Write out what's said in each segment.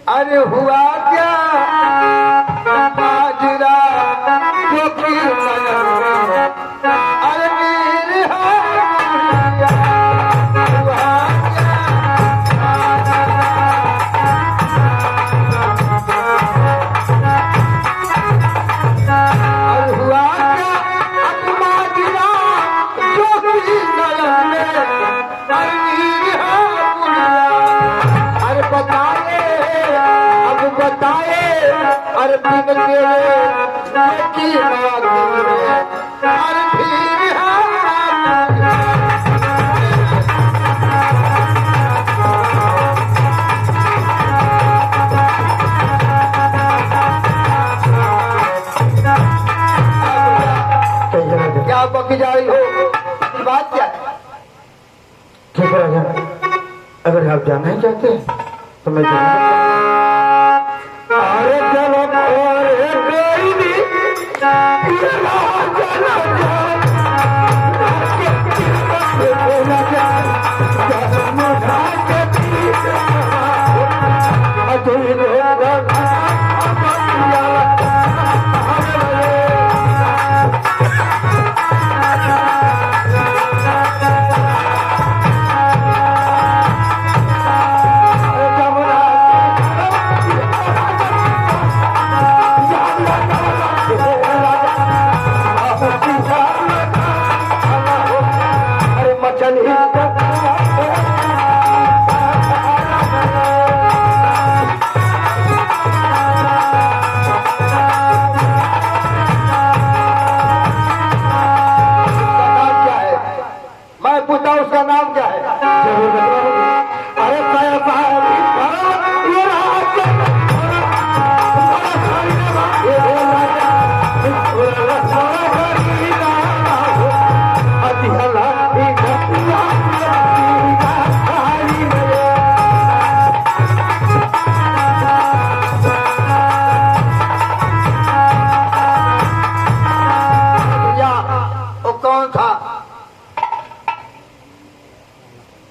अरे हुआ क्या माजरा जो कि अरे वीर हुआ अरे बिन की अरे क्या पकी जा रही हो? बात क्या है? ठीक है राजा, अगर आप जाना ही चाहते हैं तो मैं अरे चलो उसका नाम क्या है? अरे वो कौन था?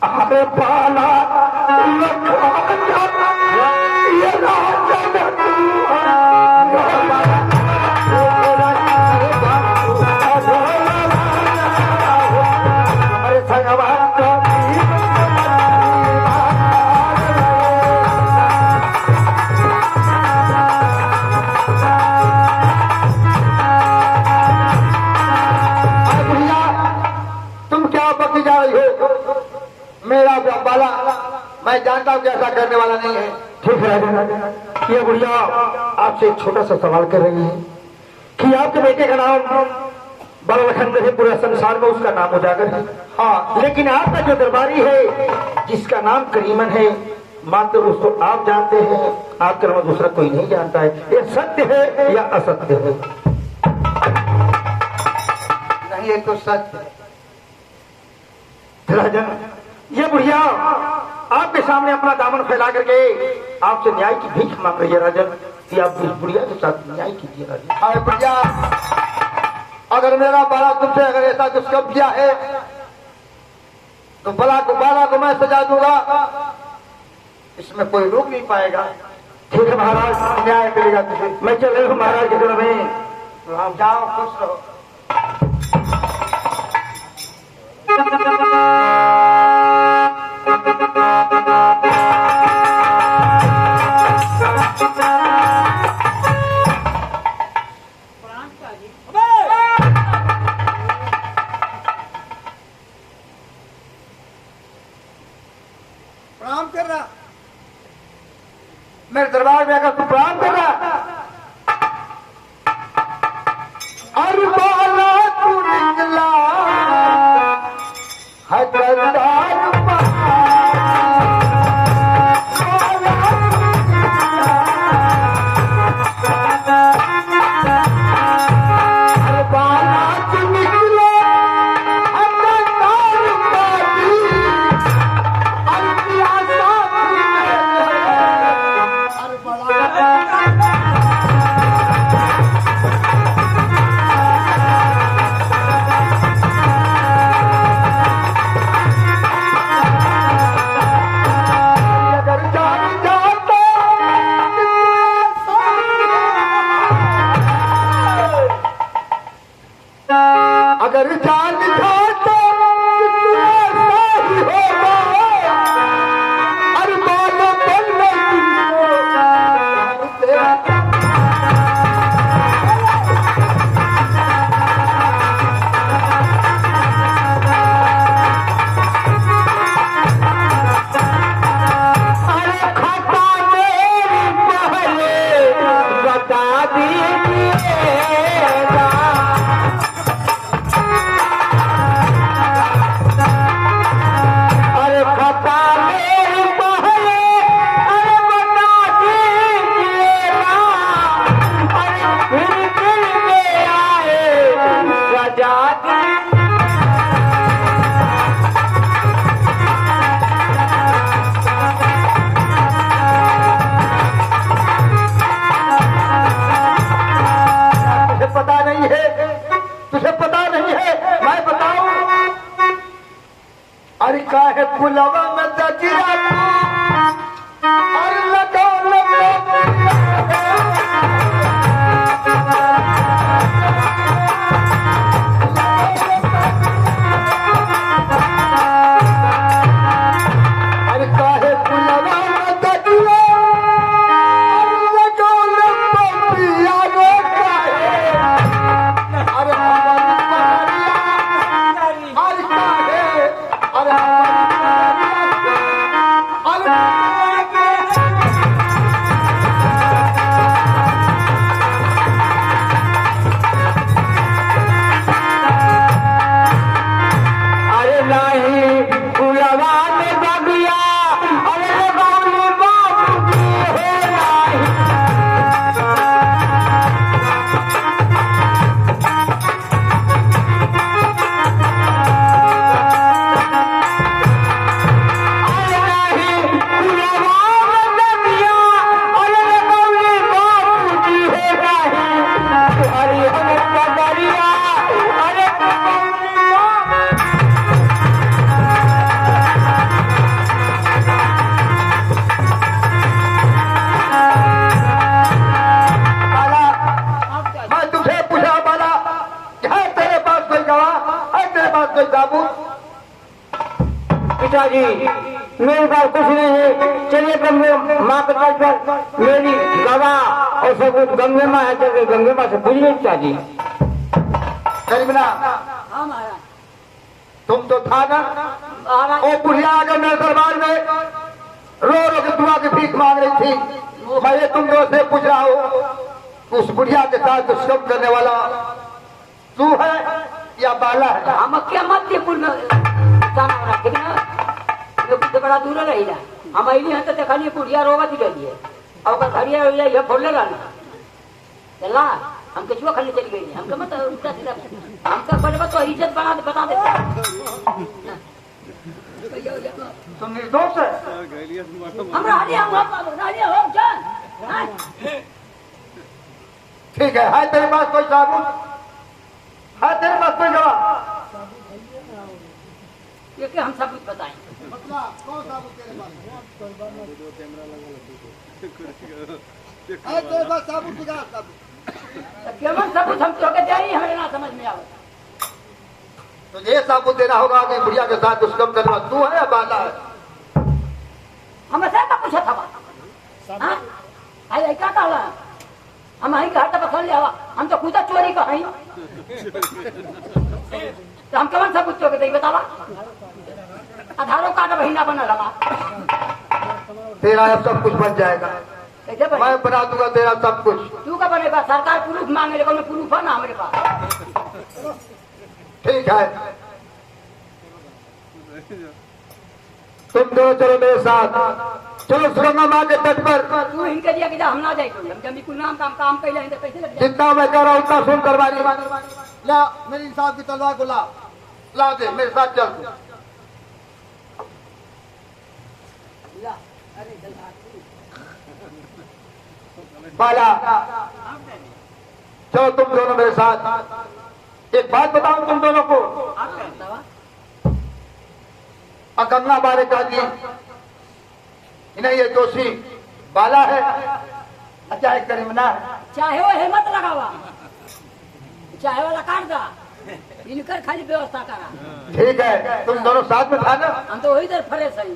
अरे पाला मैं जानता हूँ कि ऐसा करने वाला नहीं है। ठीक है राजा, ये बुढ़िया आपसे एक छोटा सा सवाल कर रही है कि आपके बेटे का नाम बड़ा लखनदर है, पूरे संसार में उसका नाम उजागर है। हाँ, लेकिन आपका जो दरबारी है जिसका नाम करीमन है, मात्र उसको आप जानते हैं, आपके नाम दूसरा कोई नहीं जानता है। ये सत्य है या असत्य है? नहीं, ये तो सच है राजा। ये बुढ़िया आपके सामने अपना दामन फैला करके आपसे न्याय की भीख मांग रही है राजन, कि आप इस बुढ़िया के साथ न्याय कीजिए राजन। अरे बुढ़िया, अगर मेरा बाला तुमसे अगर ऐसा कुछ कब किया है तो बाला को मैं सजा दूंगा, इसमें कोई रोक नहीं पाएगा। ठीक है महाराज, न्याय मिलेगा तुझे। मैं चल रही हूँ महाराज की तरफ में। हम जाओ, खुश रहो। प्रणाम कर रहा, मेरे दरबार में आकर तू प्रणाम कर रहा। अरे बाला तू निकला है करदार अरे काहे पुलवा में दजिया अरे लगो अरे काहे पुलवा में दजिया अरे लगो पिया रो काहे अरे हमारी काहे अरे पिताजी मेरे पास कुछ नहीं है, चलिए गंगे माँ के तट पर मेरी गवाह और सब कुछ गंगे माँ है, चलिए गंगे माँ से पूछ लीजिए पिताजी। करीबना तुम तो था ना ओ बुढ़िया अगर मेरे दरबार में रो रो के दुआ की भीख मांग रही थी, मैं ये तुम दोस्त से पूछ रहा हूँ उस बुढ़िया के साथ दुष्कर्म करने वाला तू है या बाला है? हम क्या मध्यपुर में बड़ा दूर रही हम अली हैं तो देखलिए बुढ़िया रोवत ही रही है और घड़िया ये फोड़ले रहना चला हम कछुआ खाली चली गई हमको मत उल्टा सीधा हमका बड़े तो इज्जत बता दे तुम निर्दोष है। हम रानिया हो जान ठीक है तेरे पास कोई साबुन है, तेरे पास कोई जवाब? ये कि हम सब कुछ बताएं केवल सब कुछ हम तो कहते हैं हमें ना समझ में आवे तो ये साबुत देना होगा कि बुढ़िया के साथ दुष्कर्म करना तू है या बाला है? हमें सब पूछा था आई क्या कहला हम आई घर तक पसंद लिया हम तो खुदा चोरी का है तो हम कौन सा कुछ कहते बतावा आधारों कार्ड महीना बना लगा तेरा अब सब कुछ बन जाएगा, कैसे बने? मैं बना दूंगा तेरा सब कुछ। तू का बनेगा? सरकार प्रूफ मांगे लेकिन प्रूफ है ना हमारे पास। ठीक है तुम दोनों चलो मेरे साथ, चलो सुरंगा माँ के तट पर। तू इनके दिया कि हम ना जाए हम जब कुल नाम काम कैसे हैं तो कैसे लग जाए? जितना मैं कह रहा हूँ उतना सुन दरबारी ला मेरी इंसाफ की तलवार को ला दे मेरे साथ चल। बाला चलो तुम दोनों मेरे साथ। एक बात बताऊं तुम दोनों को, गंगा बारे का जी इन्हें ये दोषी बाला है चाहे करीमना है, चाहे वो हिम्मत लगावा चाहे वो काट दा इनकर खाली व्यवस्था करा। ठीक है तुम दोनों साथ में था ना? हम तो वही दर फरे सही।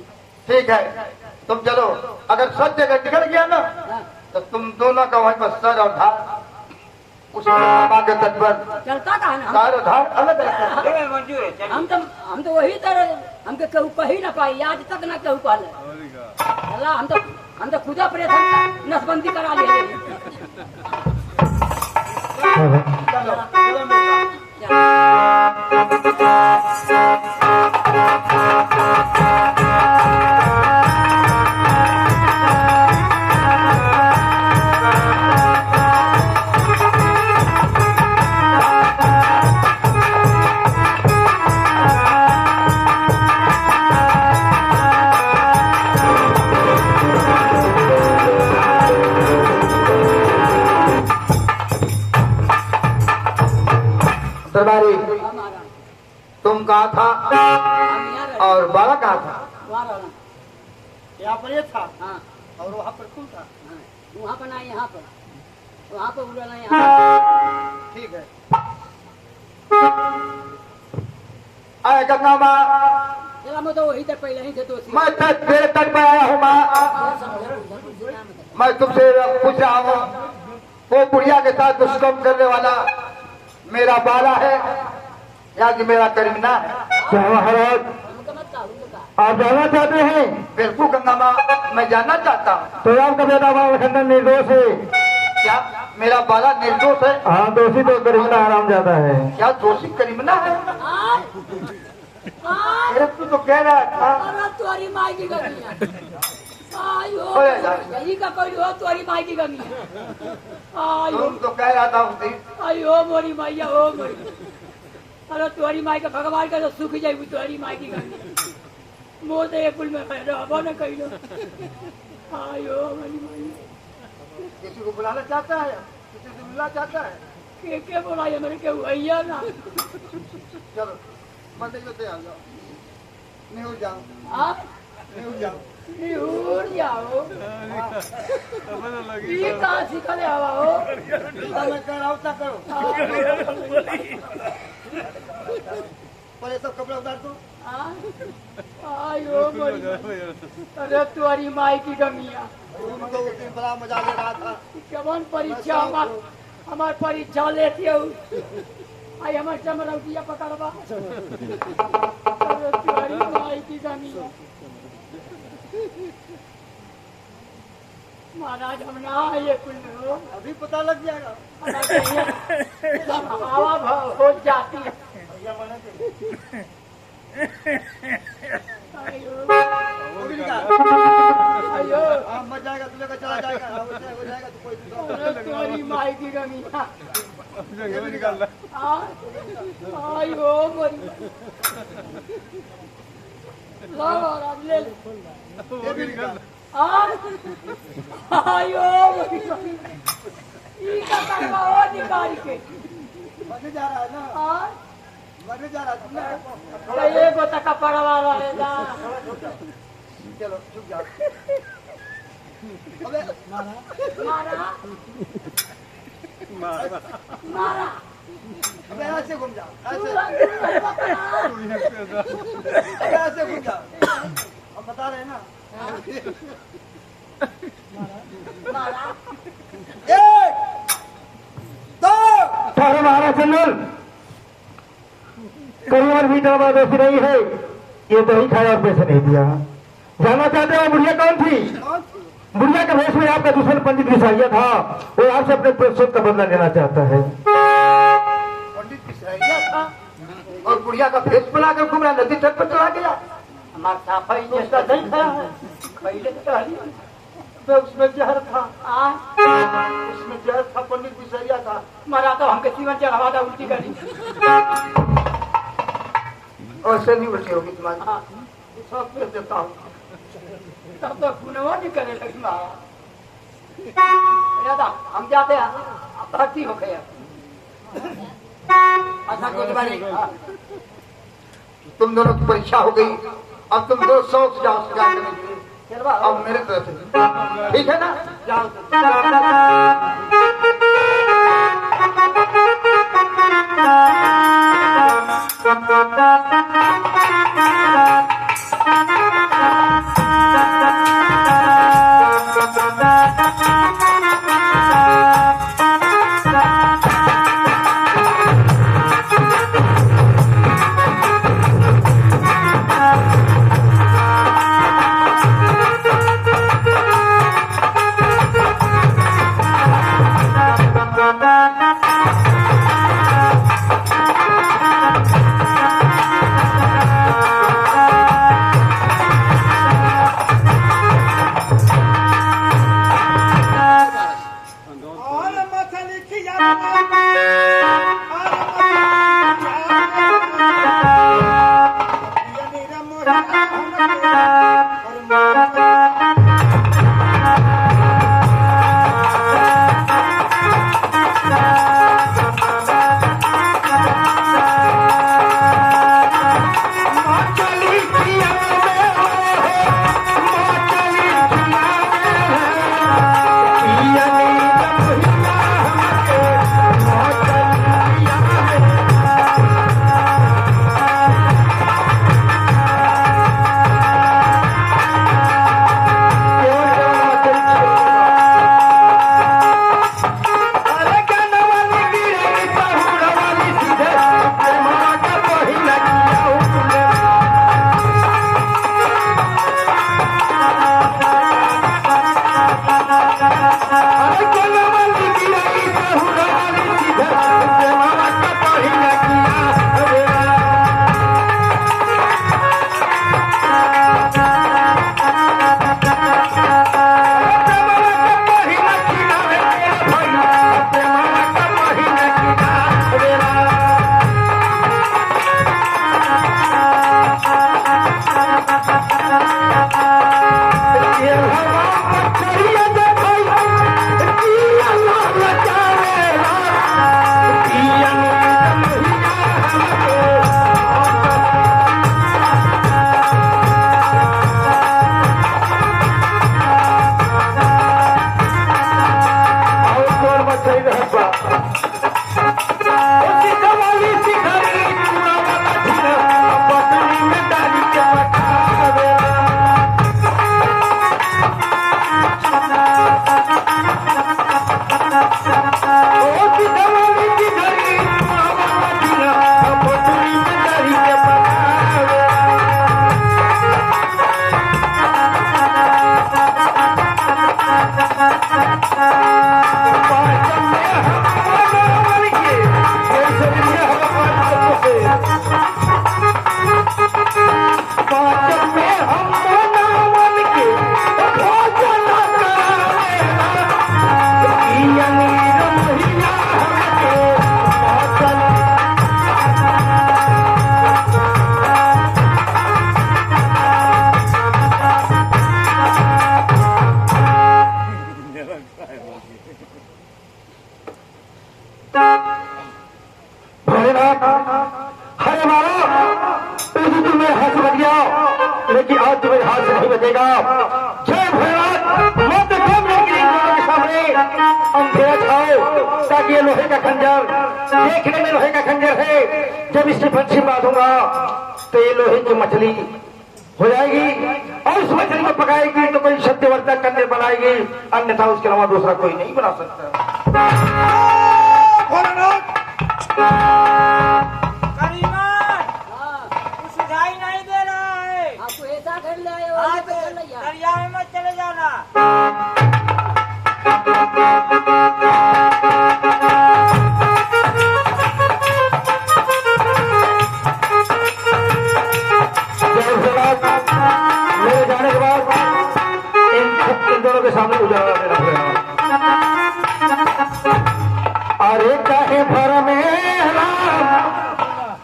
ठीक है तुम चलो, अगर सब जगह निकल गया ना तो तुम दोनों का वहीं पर सर और धार उस गंगा के तट पर चलता कहा ना सर और धार अलग अलग। हम तो वही तरह हमके कहू कही ना पाई आज तक ना कहू कहले हम तो खुदा परेशान नसबंदी करा लिए। चलो चलो मेरे दरबारी तुम कहा था बाला कहाँ था? वहाँ रहना। यहाँ पर ये था हाँ और वहाँ पर कौन था? हाँ, वहाँ पर ना यहाँ पर, वहाँ पर उड़ना यहाँ। ठीक है। अरे गंगा माँ, चला मैं तो वही तक पहले ही थे तो मैं तेरे तट पर आया हूँ माँ। मैं तुमसे पूछ रहा हूँ, वो बुढ़िया के साथ दुष्कर्म करने वाला मेरा बाला है या कि मेरा करीमना है? क्या महाराज आप जानना चाहते हैं? बिल्कुल गंगा माँ, मैं जानना चाहता हूँ। तो आपका बेटा बाबा लखनदन निर्दोष है। क्या मेरा बाला निर्दोष है? हाँ, दोषी तो करीमना आराम जाता है। क्या दोषी करीमना है? अरे तू तो कह रहा था। अरे तुम्हारी माई की गमी है। आयो ओए यार। यही का कोई हो, तुम्हारी माई की गमी है। आयो तुम तो कह रहा था उस दिन। आयो मोरी मैया हो मोरी। अरे तुम्हारी माई का भगवान का तो सुख जाए तुम्हारी माई की गमी। मोर तो एक पुल में रहबो न कहिलो। आयो मोरी माई। किसी को बुलाना चाहता है? किसी से मिलना चाहता है? के बोला मेरे के भैया ना। चलो मंदिर में से आ जाओ, नहीं जाओ, हाँ नहीं जाओ। निहुर जाओ। ये कहाँ सीखले आवा हो? मैं कह रहा हूँ क्या करो? पहले सब कपड़े उतार दो। आयो मोरी। अरे तुम्हारी माई की गमिया। तुम तो उस दिन बड़ा मजा ले रहा था। कवन परीक्षा हमार परीक्षा लेती हो। आई हमार चमरौतिया पकड़वा। अरे तुम्हारी माई की गमिया। महाराज हम ना ये कुल हो। अभी पता लग जाएगा। सब हवा हो जाती है। आयो हाँ, मर जाएगा, तू लेकर चला जाएगा। हो जाएगा तो कोई अरे तुम्हारी माई की गमिया। आयो मोरी। लो महाराज ले ले। आयो मोरी। ई का करवा हो निकाल के। मरने जा रहा है ना? हाँ मरने जा रहा है तुमने? ये गोता कपड़ा वाला ले जा। चलो चुप जाओ। अबे मारा मारा। अबे ऐसे घूम जाओ, ऐसे दूर ऐसे घूम जाओ। हम बता रहे हैं ना। मारा। एक, दो। सारे महाराज जनरल करीबर भी दवा दोषी नहीं है। ये दही खाया और पैसे नहीं दिया। जानना चाहते हो बुढ़िया कौन थी? बुढ़िया के भेष में आपका दुश्मन पंडित विसाइया था। वो आपसे अपने प्रतिशोध का बदला लेना चाहता है। पंडित बिसराइया था और बुढ़िया का भेष बनाकर घूम रहा, नदी तट पर चला गया। हमारा साफा ही जैसा नहीं खाया है। पहले तो टहली। उसमें जहर था। उसमें जहर था, पंडित बिसरिया था। मरा तो हमके सीवन चढ़ावा था उल्टी करी। और से नहीं उल्टी होगी तुम्हारी। हाँ सब भेज देता हूँ। तब तो खुनवा नहीं करे लगी माँ। दादा हम जाते हैं, भर्ती हो गया। अच्छा कुछ बारी। तुम दोनों की परीक्षा हो गई। अब तुम दोनों 100 से जाओ शिकार करने के लिए। चलवा अब मेरे तरफ से ठीक है ना? जाओ। चली लगेगा। जय भैरव मत घूमने के लिए लोगों के सामने अंधेरा छाओ, ताकि ये लोहे का खंजर देखने में लोहे का खंजर है, जब इससे पंछी बांधूंगा तो ये लोहे की मछली हो जाएगी और उस मछली को पकाएगी तो कोई सत्यवर्ता कंजर बनाएगी, अन्यथा उसके अलावा दूसरा कोई नहीं बना सकता। सुझाई नहीं दे रहा है। आपको ऐसा कर ले आए हो, हाँ ये तो कर ले यार। दरिया में मत चले जाना। मेरे जाने के बाद इन दोनों के सामने उजाला देना पड़ेगा। अरे चाहे भर में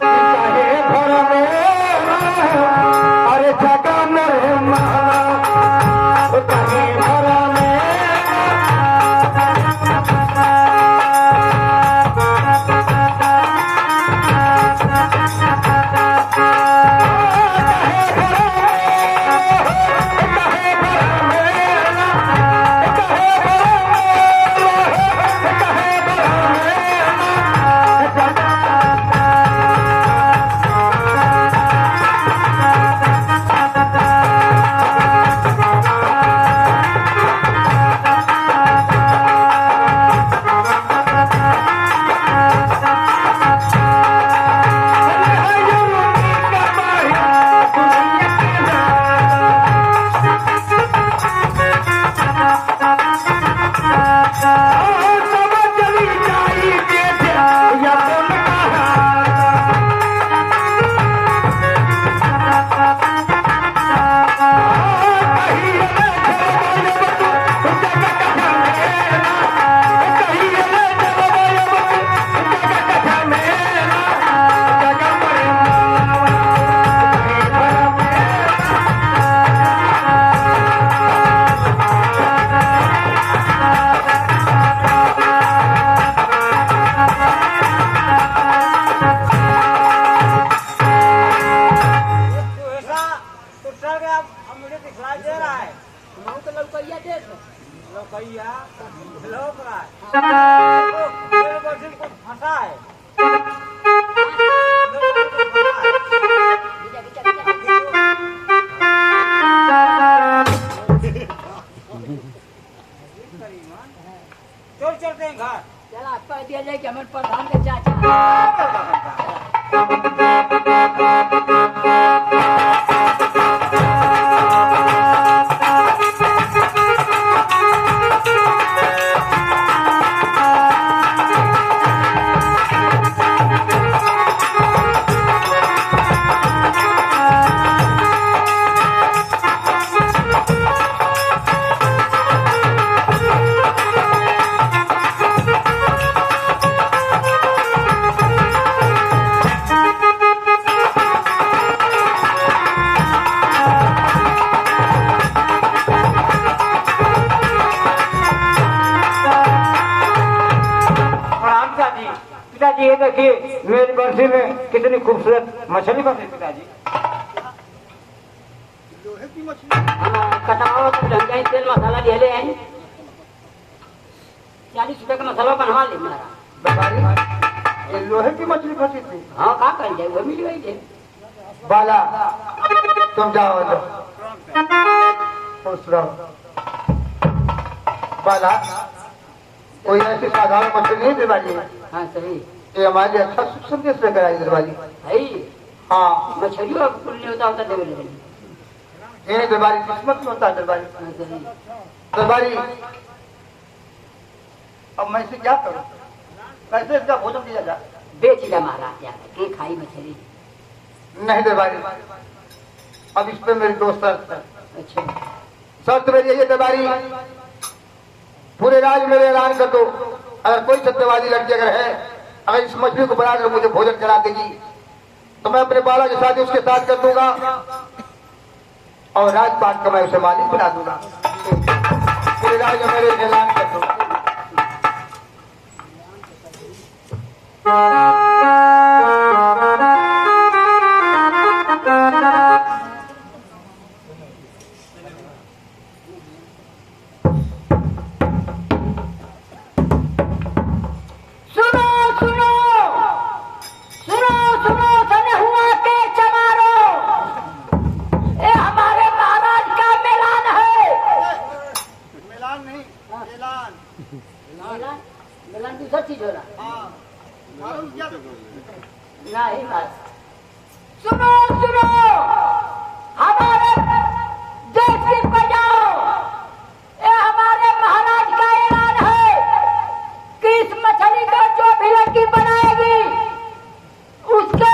चाहे भर में अरे जगा मेरे चाहे भर में मुझे दिखलाई दे रहा है। हम तो लौकैया देख लौकैया लौक रहा है। तो मेरे बच्चे को फंसा है। चल चलते हैं घर। चला कह दिया जाए कि हमारे प्रधान के चाचा पिताजी ये देखिए मेरी बंसी में कितनी खूबसूरत मछली बनी पिताजी। लोहे की मछली कटाओ तो ढंग तेल मसाला ले ले हैं 40 रुपए का मसाला बनवा ले मारा व्यापारी ये लोहे की मछली फंसी थी। हाँ का कर जाए वो मिल गई थे बाला तुम जाओ खुश रहो। बाला कोई ऐसी साधारण मछली नहीं दरबारी है। हाँ सही ये हमारे लिए अच्छा शुभ संदेश लेकर आई दरबारी। है हाँ मछलियों कुल नहीं होता होता देवे ले ये दरबारी किस्मत में होता है दरबारी। हाँ सही दरबारी अब मैं इसे क्या करूं, कैसे इसका भोजन दिया जाए? बेच ले महाराज जाकर के खाई मछली। नहीं दरबारी अब इस पे मेरी दो शर्त है। अच्छा शर्त मेरी यही है दरबारी, पूरे राज्य में ऐलान कर दो अगर कोई सत्यवादी लड़की अगर है अगर इस मछली को बनाकर मुझे भोजन करा देगी तो मैं अपने बाला की शादी उसके साथ कर दूंगा और राजपाट का मैं उसे मालिक बना दूंगा। पूरे राज्य में मेरे ऐलान कर दूंगा। दूसरा चीज हो रहा नहीं बात सुनो सुनो हमारे देश की बजाओ ये हमारे महाराज का ऐलान है कि इस मछली का जो भी लड़की बनाएगी उसके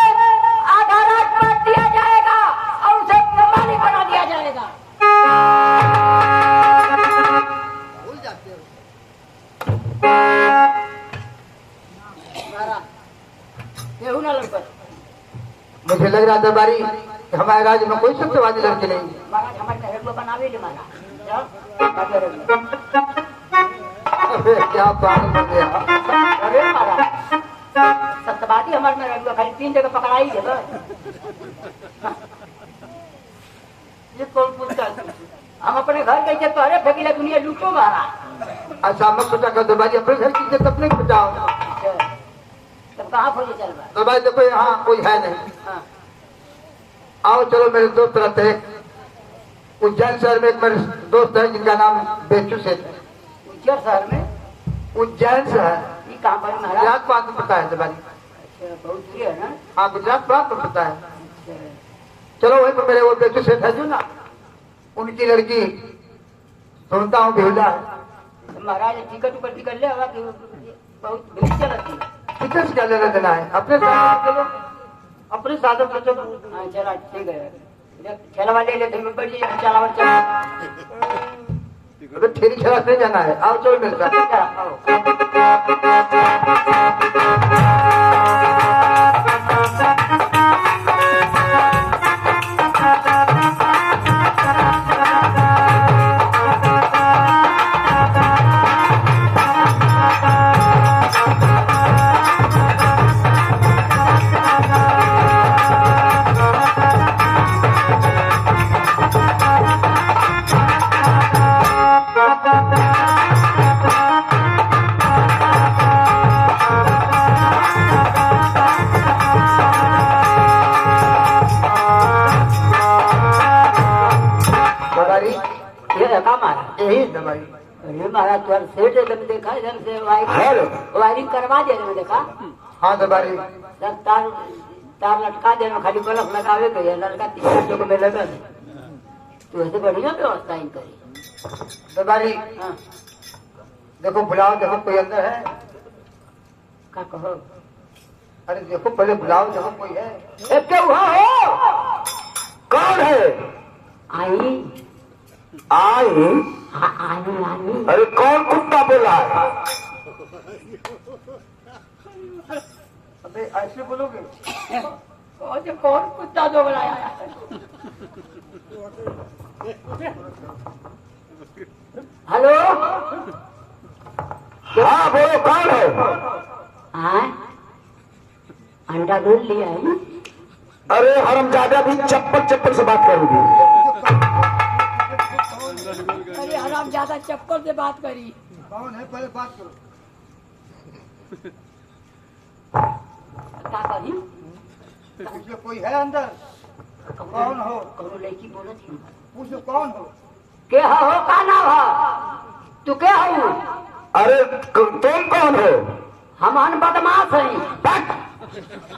आधार पर दिया जाएगा और उसे मालिक बना दिया जाएगा। केहू ना लड़कर मुझे लग रहा दरबारी कि हमारे राज्य में कोई सत्यवादी लड़के नहीं। महाराज हमारे हेडलो बनावे ले महाराज अबे क्या बात कर गया। अरे महाराज सत्यवादी हमारे में हेडलो खाली 3 जगह पकड़ाई है बस। ये कौन पूछता है? हम अपने घर कैसे पहरे फेंकीला दुनिया लूटो महाराज। अच्छा मत सोचा कर दरबारी अपने घर की इज्जत अपने को बचाओ। तब कहाँ खोजे चल रहा? दरबारी देखो यहाँ कोई है नहीं। हाँ आओ चलो मेरे दोस्त रहते हैं उज्जैन शहर में। एक मेरे दोस्त है जिनका नाम बेचू सेठ है। उज्जैन शहर में? उज्जैन शहर ये कहाँ पर महाराज? गुजरात प्रांत में पता है दरबारी। अच्छा बहुत दूर है ना? हाँ गुजरात प्रांत में पता है। अच्छा। चलो वहीं पर मेरे वो बेचू सेठ है जो ना उनकी लड़की सुनता हूँ बेहुदा है। तो महाराज टिकट ऊपर टिकट ले आवा कि बहुत भीड़ चलती है। टिकट क्या लेना देना है अपने साधन चलो अपने साधन पर चलो। हाँ चला ठीक है चलवा ले लेते हैं बढ़िया चलावर चला अबे ठेरी खिला नहीं जाना है। आओ चलो मेरे साथ। यही दवाई। अरे महाराज तुम्हारा सेठ एकदम देखा इधर से वायरिंग करवा दे रहे देखा। हाँ दरबारी सब तार तार लटका दे खाली बल्ब लगावे के लड़का 3 को में लगा दे तो ऐसे बढ़िया व्यवस्था इन करी। दरबारी हाँ देखो बुलाओ देखो कोई अंदर है। का कहो? अरे देखो पहले बुलाओ देखो कोई है। क्या हुआ हो? कौन है? आई आई? आई आई अरे कौन कुत्ता बोला है? अबे ऐसे बोलोगे? कौन कुत्ता जो बुलाया? हेलो हाँ बोलो कौन है? हाँ अंडा दूध लिया है। अरे हरामजादा भी चप्पल चप्पल से बात करूंगी। अरे हराम ज्यादा चप्पल से बात करी। कौन है पहले बात करो। क्या करी? पूछो कोई है अंदर? कौन हो? कौन लड़की बोला थी? पूछो कौन हो? क्या हो का नाम है? तू क्या हो? अरे तुम कौन हो? हम बदमाश हैं।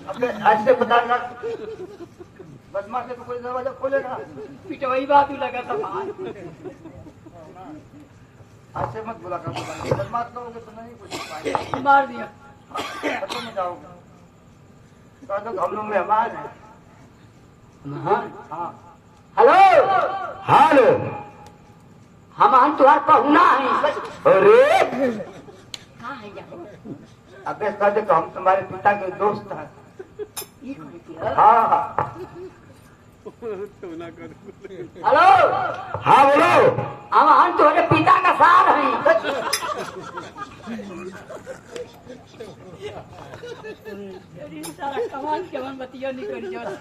अबे ऐसे बताना बदमाश है तो कोई दरवाजा खोलेगा? पिटवाई बात ही लगा था बाहर। ऐसे मत बोला करो बदमाश करोगे तो नहीं कुछ पाएंगे। मार दिया। खत्म में जाओगे। तो हम लोग मेहमान हैं। हाँ हेलो हेलो हम तुम्हार पहुना है। अरे कहाँ है जाओ? अबे कहते तो हम तुम्हारे पिता के दोस्त हैं। ये कौन किया? हाँ हाँ हेलो हाँ बोलो। हम तुम्हारे पिता का सार हैं। सारा कमान केवन बतिया निकल जाओ।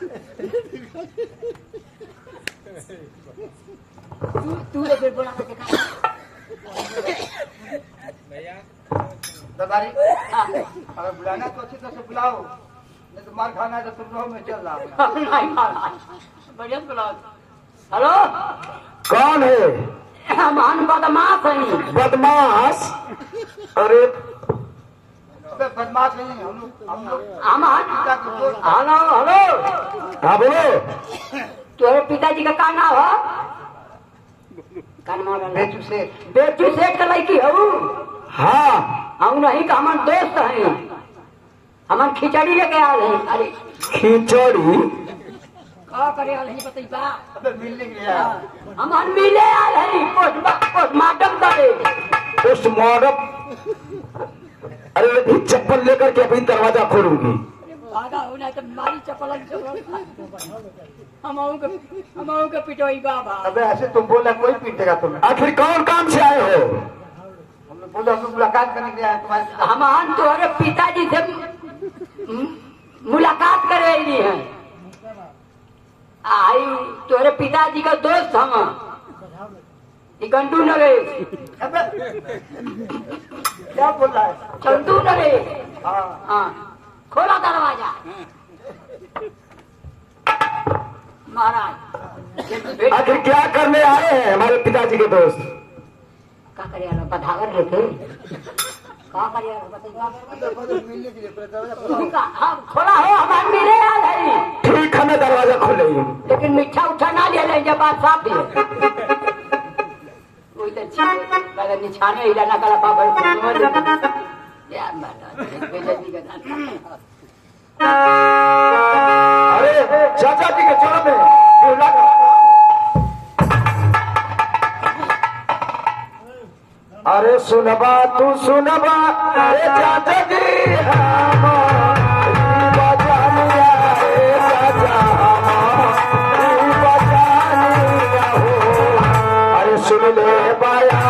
तू ले फिर बोला देखा दरबारी अगर बुलाना तो अच्छी तरह से बुलाओ नहीं तो मार खाना है तो तुम लोग में चल रहा है। नहीं मारा बढ़िया बुलाओ। हेलो कौन है? हम बदमाश हैं। बदमाश? अरे अबे बदमाश नहीं हम लोग अमन पिता के दोस्त। हेलो हेलो हाँ बोलो। तुम्हारे पिताजी का क्या नाम है? का नाम है? बेचू से बेचू सेठ का लड़की हूँ। हाँ हम नहीं का हमारे दोस्त हैं। हमारे खिचड़ी लेके आ रहे हैं। अरे खिचड़ी क्या करे नहीं बताई बा। अबे मिलने के लिए आया। हमारे मिले आ रहे हैं। पोस्टमार्टम करे। पोस्टमार्टम। अरे अभी चप्पल लेकर के अपनी दरवाजा खोलूंगी। भागा होना तो मारी चप्पल हम के पिटोई बाबा। अबे ऐसे तुम बोला कोई पीटेगा तुम्हें। आखिर कौन काम से आए हो? हम लोग बोले हम लोग मुलाकात करने के लिए आए तुम्हारे साथ। हमान तुम्हारे पिताजी से मुलाकात करे नहीं है। आई तुम्हारे पिताजी का दोस्त हम गंडू नरेश। अबे क्या बोल रहा है? चंदू नरेश। हाँ हाँ खोला दरवाजा। महाराज आखिर क्या करने आए हैं हमारे पिताजी के दोस्त? क्या करे यार बधावर लेके क्या करे यार बताइए। मिलने के लिए खोला हो हमारे मिले आ रही। ठीक है मैं दरवाजा खोलेंगे। लेकिन मीठा उठा ना ले लें जब बात साफ है। वही तो निछाने हिला ना कला पापा यार अरे चाचा जी के चरण में बिरला का। अरे सुनबा तू सुनबा ए चाचा जी अरे सुन ले बाया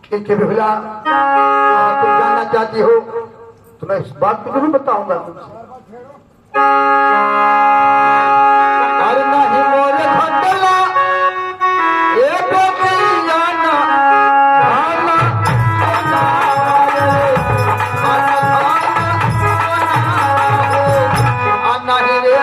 ठीक है बिहुला, अगर तुम जानना चाहती हो तो मैं इस बात को जरूर बताऊंगा तुमसे। अरे नहीं मोरे खंडला एक जाना भाला नहीं रे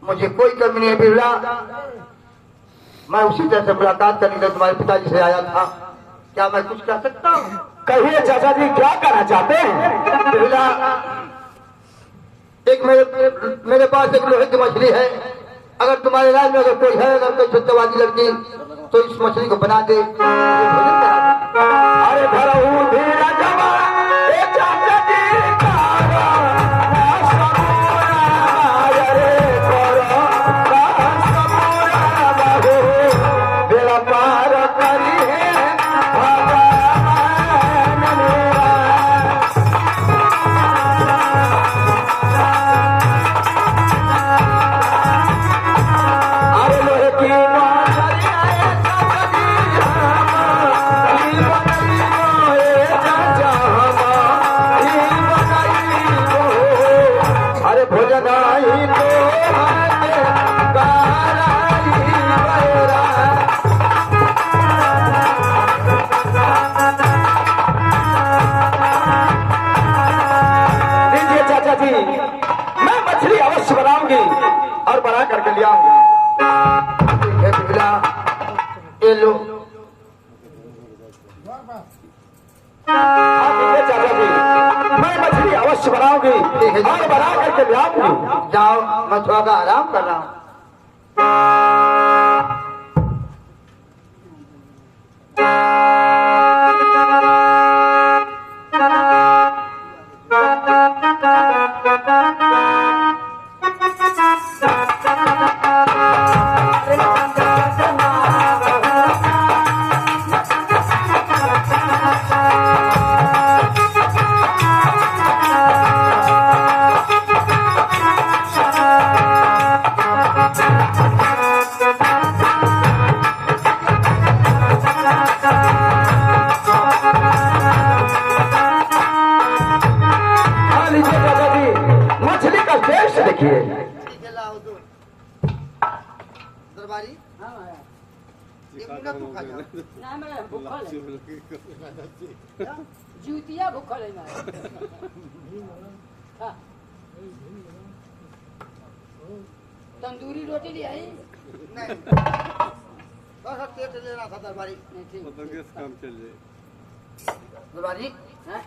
मुझे कोई कमी नहीं बिरला, मैं उसी तरह से मुलाकात करने के लिए तुम्हारे पिताजी से आया था। क्या मैं कुछ कह सकता हूँ? कहिए चाचा जी, क्या कहना चाहते हैं? बिरला, एक मेरे पास एक लोहे की मछली है। अगर तुम्हारे राज्य में अगर कोई है, अगर कोई सत्यवादी लड़की, तो इस मछली को बना दे, भोजन करा दे। अरे धरऊ धीरा जवा, ए चाचा जी कारा, रे करो बाबू, बेड़ा पार करी है भगवान मेरा। अरे लोहे की मछली आए चाचा जी हम, अरे भोजन आई तो दीजिए चाचा जी, मैं मछली अवश्य बनाऊंगी और बना करके ले आऊंगी। ठीक है बिरला, ये लो। हाँ ठीक है चाचा जी, मैं मछली अवश्य बनाऊंगी और बना करके ले आऊंगी। जाओ, मैं थोड़ा सा आराम कर रहा हूँ। हाँ लीजिए चाचा जी, मछली का टेस्ट देखिए। दरबारी, ये मुर्गा तू खा जा। ना मैं भूखल है, जूतिया भूखल है मैं। हाँ। तंदूरी रोटी ले आई? नहीं, बस अब पेट लेना था दरबारी। नहीं ठीक। दरबारी, हाँ?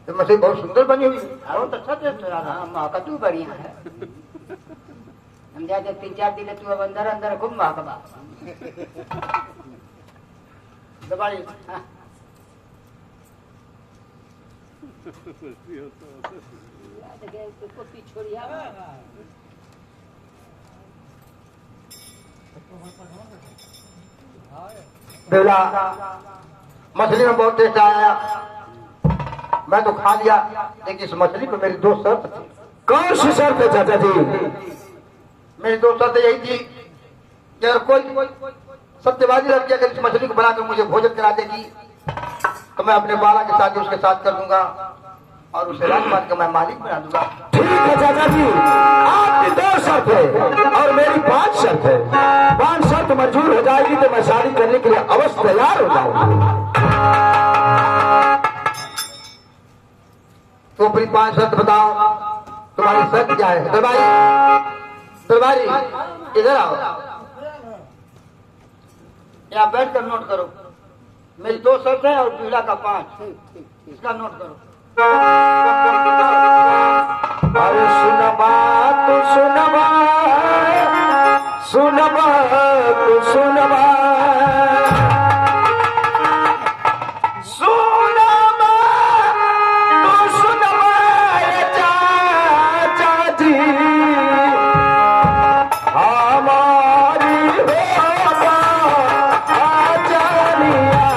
ये मछली बहुत सुंदर बनी हुई है, बहुत अच्छा टेस्ट है। हाँ, मौका तू बढ़िया है। हम जाते 3-4 दिन तू अब अंदर अंदर घूम महकबा। दरबारी, हाँ। छोड़िया बेला, मछली में बहुत टेस्ट आया। मैं तो खा लिया, लेकिन इस मछली पे मेरी दो शर्त थी। कौन सी शर्त है चाचा जी? मेरी दो शर्त यही थी कि अगर कोई सत्यवादी लड़की अगर इस मछली को बनाकर मुझे भोजन करा देगी, तो मैं अपने बाला के साथ उसके साथ कर दूंगा और उसे राजपाट का मैं मालिक बना दूंगा। ठीक है चाचा जी, आपकी 2 शर्त है और मेरी 5 शर्त है। 5 शर्त मंजूर हो जाएगी तो मैं शादी करने के लिए अवश्य तैयार हो जाऊंगा। तो अपनी 5 शर्त बताओ, तुम्हारी शर्त क्या है? दरबारी, दरबारी इधर आओ, यहाँ बैठ कर नोट करो। मेरी 2 शर्त है और पीला का 5, इसका नोट करो। अरे सुनबा तू सुनबा, सुनबा तू सुनबा, सुनबा तू सुनबा चाचा जी, हमारी होगा आचारिया।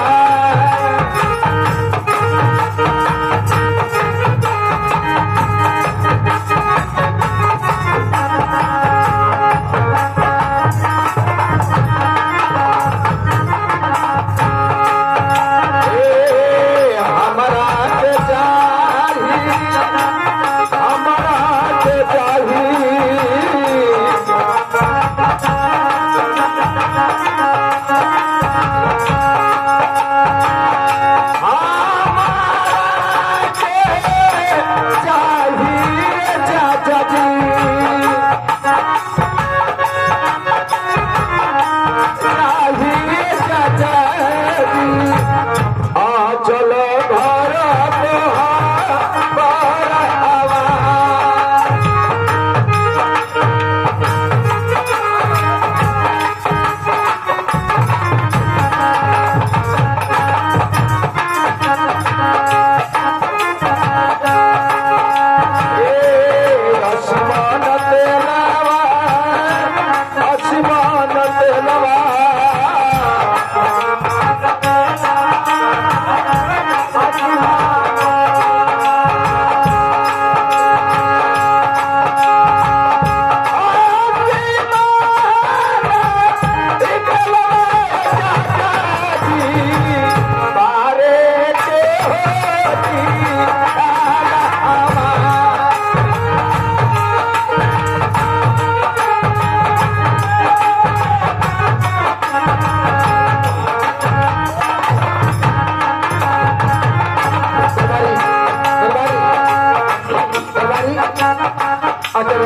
अगर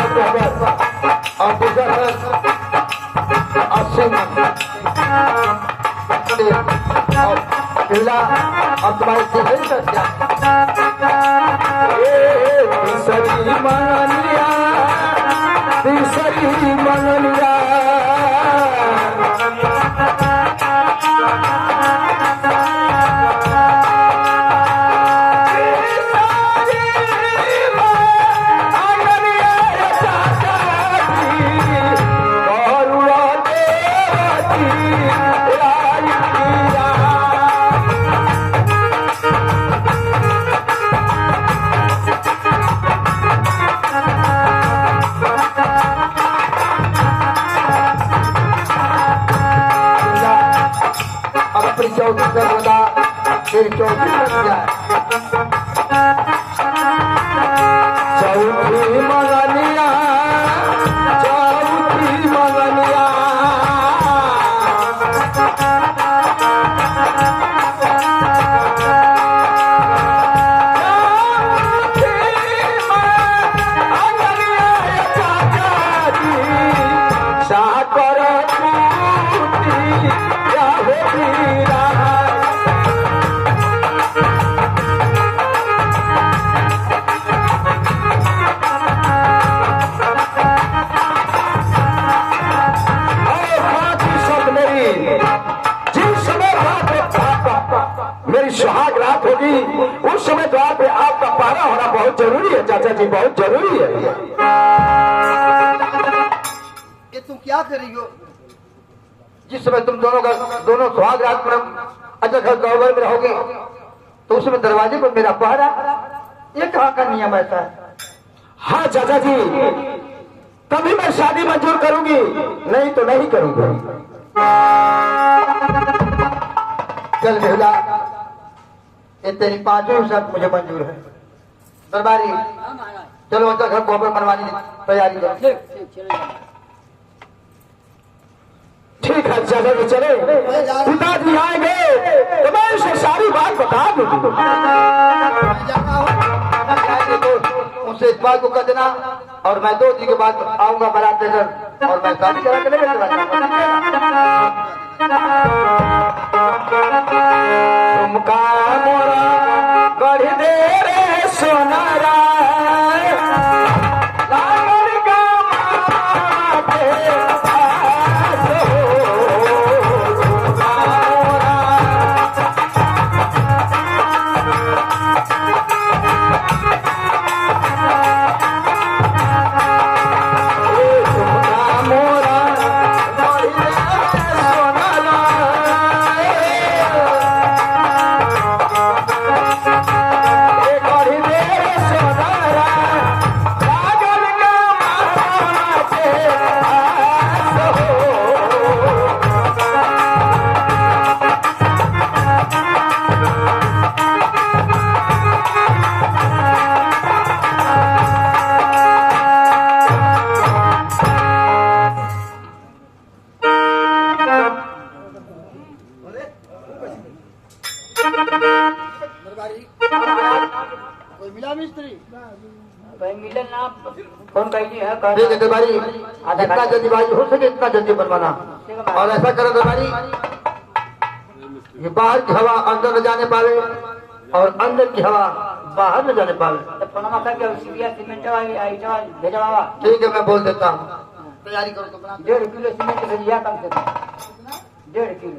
और दूसरा सर 80 मन और पीला अब तुम्हारी तीसरी सर क्या तीसरी मनलिया तीसरी मनलिया चौथी कर बता फिर चौथी कर दिया चौथी मगनिया चौथी मगनिया साकर मेरी सुहाग रात होगी उस समय द्वार पे आपका पहरा होना बहुत जरूरी है चाचा जी, बहुत जरूरी है। ये तुम क्या करेगी? जिस समय तुम दोनों सुहाग रात में अच्छा घर गौबर में रहोगे तो उस समय दरवाजे पर मेरा पहरा, ये कहाँ का नियम ऐसा है? हाँ चाचा जी, तभी मैं शादी मंजूर करूंगी, नहीं तो नहीं करूंगी। चल बेहुला, ये तेरी पांचों शर्त मुझे मंजूर है। दरबारी हाँ महाराज चलो अच्छा घर गोबर बनवाने की तैयारी करो। ठीक है चाचा जी, चले। पिताजी आएंगे तो मैं इसे सारी बात बता दूंगी। उनसे इस बात को कर देना और मैं 2 दिन के बाद आऊंगा बारात लेकर और मैं शादी करा के लेकर चला जाऊंगा। तुमका मोरा गढ़ दे रे सोनारा लागल का माथे हाथ हो। तुमका मोरा तुमका मोरा गढ़ दे रे सोनारा कोई मिला मिस्त्री? भाई मिलन ना फोन कही है ठीक है दरबारी, जितना जल्दीबाजी हो सके इतना जल्दी बनवाना। और ऐसा करो दरबारी, ये बाहर की हवा अंदर न जाने पावे और अंदर की हवा बाहर न जाने पावे। तो फोन करके सीरिया सीमेंट आइटवा भेजवा। ठीक है मैं बोल देता हूँ। तैयारी करो तो बना। 1.5 किलो सीमेंट भेजिया कम से कम 1.5 किलो।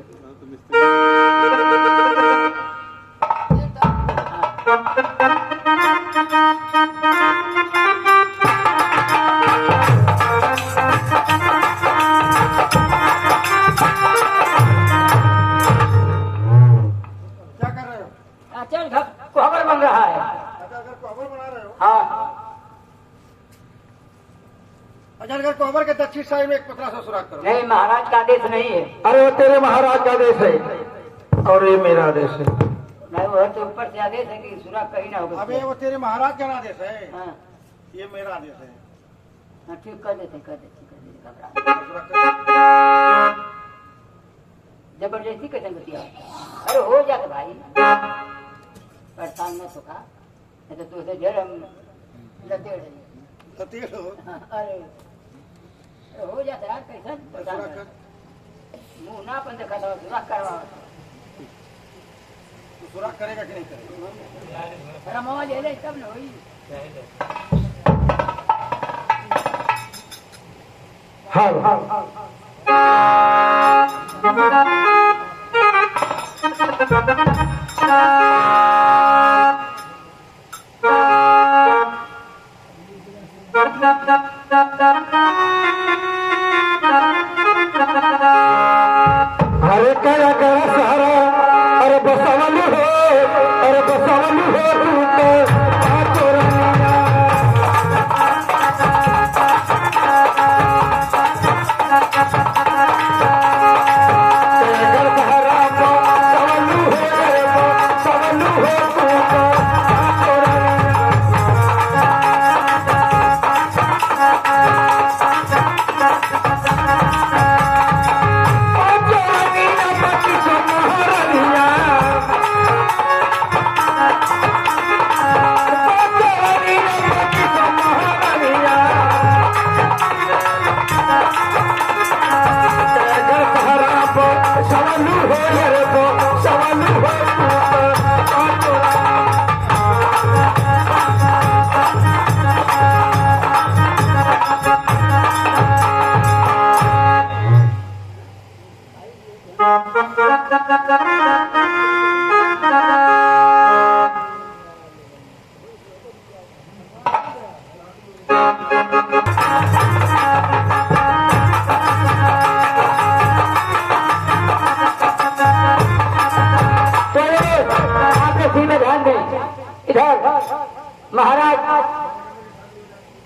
क्या कर रहे हो? चल खबर बन रहा है। अच्छा घर कोहबर बना रहे हो? हाँ अच्छा घर कोहबर के दक्षिण साइड में एक पतला सा सुराख करो। नहीं, महाराज का आदेश नहीं है। अरे वो तेरे महाराज का आदेश है और ये मेरा आदेश है। नहीं, वो तो ऊपर से आदेश है कि सुराग कहीं ना होगा। अबे वो तेरे महाराज का आदेश है, हाँ ये मेरा आदेश है। हाँ, ठीक कर देते घबरा। सुराख करो। जबरदस्ती कैसे बतिया? अरे हो जाते भाई, परेशान न तो खा, नहीं तो तुझे जड़ हम लते रहिए। सती हो अरे हो जाता है कैसा सुराग कर मुंह ना अपन देखा था सुराग करवा तू सुराग करेगा कि नहीं करेगा रमवा ले ले तब न होई हाँ अरे कया कया सारा अरे बसवलू हो अरे बसवलू हो तू तो चोरनिया घर बहरा बसवलू हो तू तो महाराज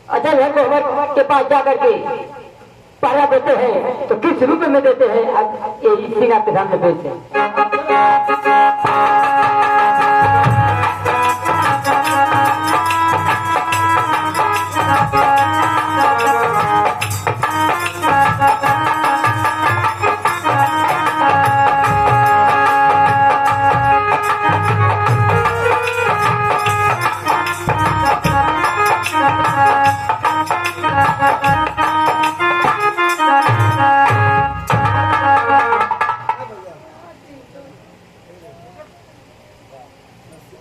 अजय है मोहम्मद के पास जाकर के पहरा देते हैं तो किस रूप में देते हैं अब ये सिंह आपके सामने पेश है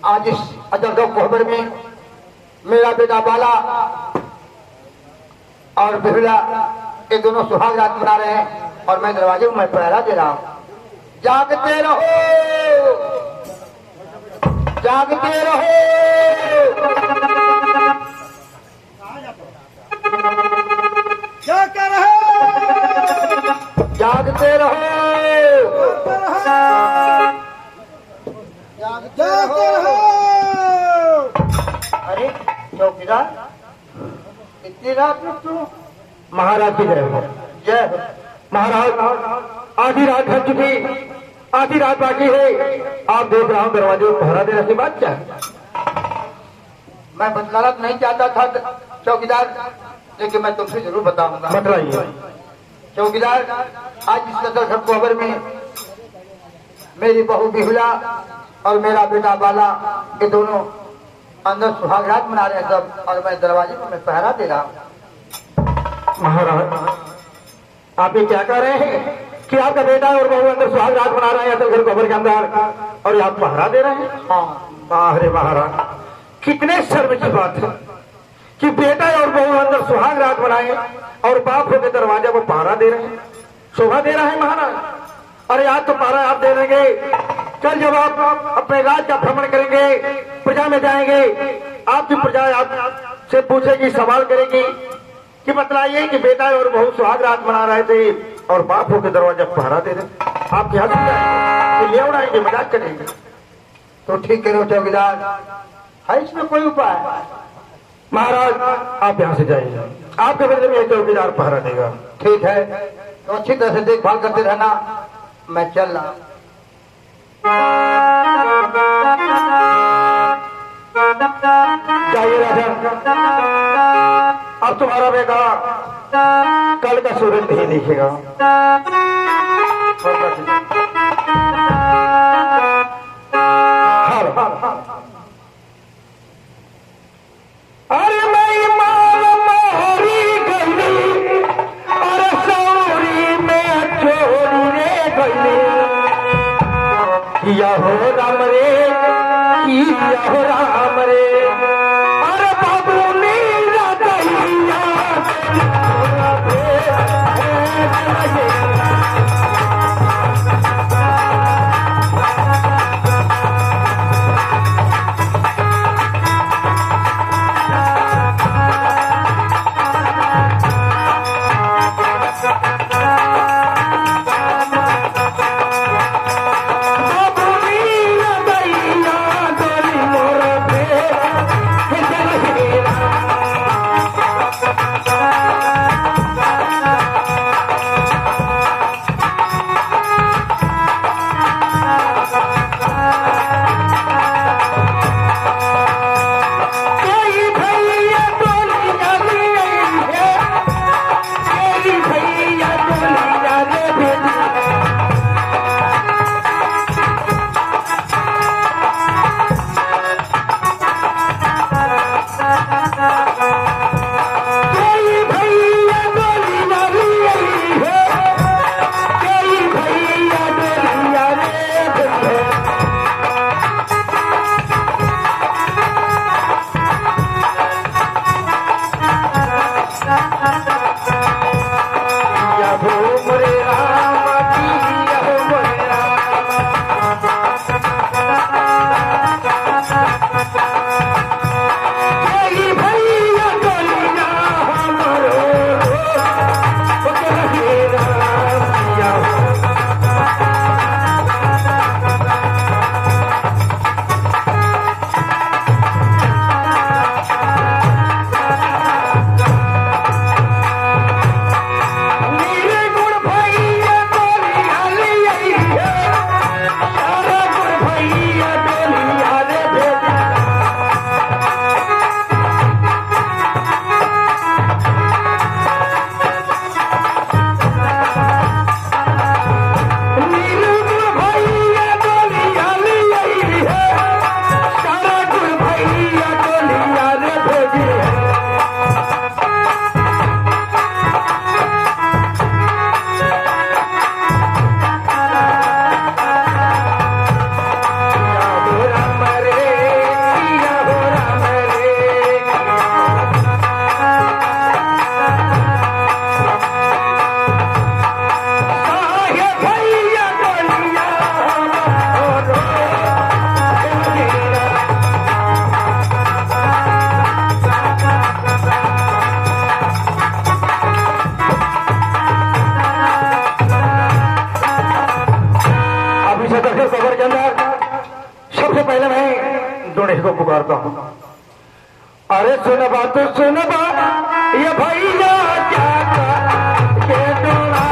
आज इस अजरगढ़ कोहबर में मेरा बेटा बाला और बिहला ये दोनों सुहाग रात मना रहे हैं और मैं दरवाजे में पहरा दे रहा हूं। जागते रहो जागते रहो क्या कर रहे जागते रहो जागते रहो अरे चौकीदार इतनी रात में तू महाराज की जय हो जय हो। महाराज आधी रात हो चुकी आधी रात बाकी है आप देख रहा हूँ दरवाजे को पहरा देने की बात क्या है मैं बतलाना तो नहीं चाहता था चौकीदार लेकिन मैं तुमसे जरूर बताऊंगा। बतलाइए चौकीदार आज इस अजरगढ़ कोहबर में मेरी बहू बिहुला और मेरा बेटा बाला ये दोनों अंदर सुहाग रात मना रहे हैं सब और मैं दरवाजे पर मैं पहरा दे रहा हूँ। महाराज आप ये क्या कह रहे हैं कि आपका बेटा और बहू अंदर सुहाग रात मना रहे हैं अजरगढ़ कोहबर के अंदर और आप पहरा दे रहे हैं हाँ अरे महाराज कितने शर्म की बात है कि बेटा और बहू अंदर सुहाग रात मनाए और बाप होकर दरवाजा को पहरा दे रहे हैं शोभा दे रहा है महाराज। अरे आज तो पहरा आप दे देंगे कल जब आप अपने राज्य का भ्रमण करेंगे प्रजा में जाएंगे आपकी प्रजा आपसे पूछेगी सवाल करेगी कि बतलाइए कि बेटा और बहू सुहाग रात मना रहे थे और बाप होकर दरवाजा पहरा दे रहे आप यहाँ से ले उड़ाएंगे मजाक करेंगे। तो ठीक करो चौकीदार है इसमें कोई उपाय? महाराज आप यहाँ से जाइए आपके बदले में चौकीदार पहरा देगा। ठीक है तो अच्छी तरह से देखभाल करते रहना मैं चल रहा। जाइए राजा अब तुम्हारा बेटा कल का सूरज नहीं देखेगा। अरे मैं माल बात सुन बा ये भैया क्या के डोला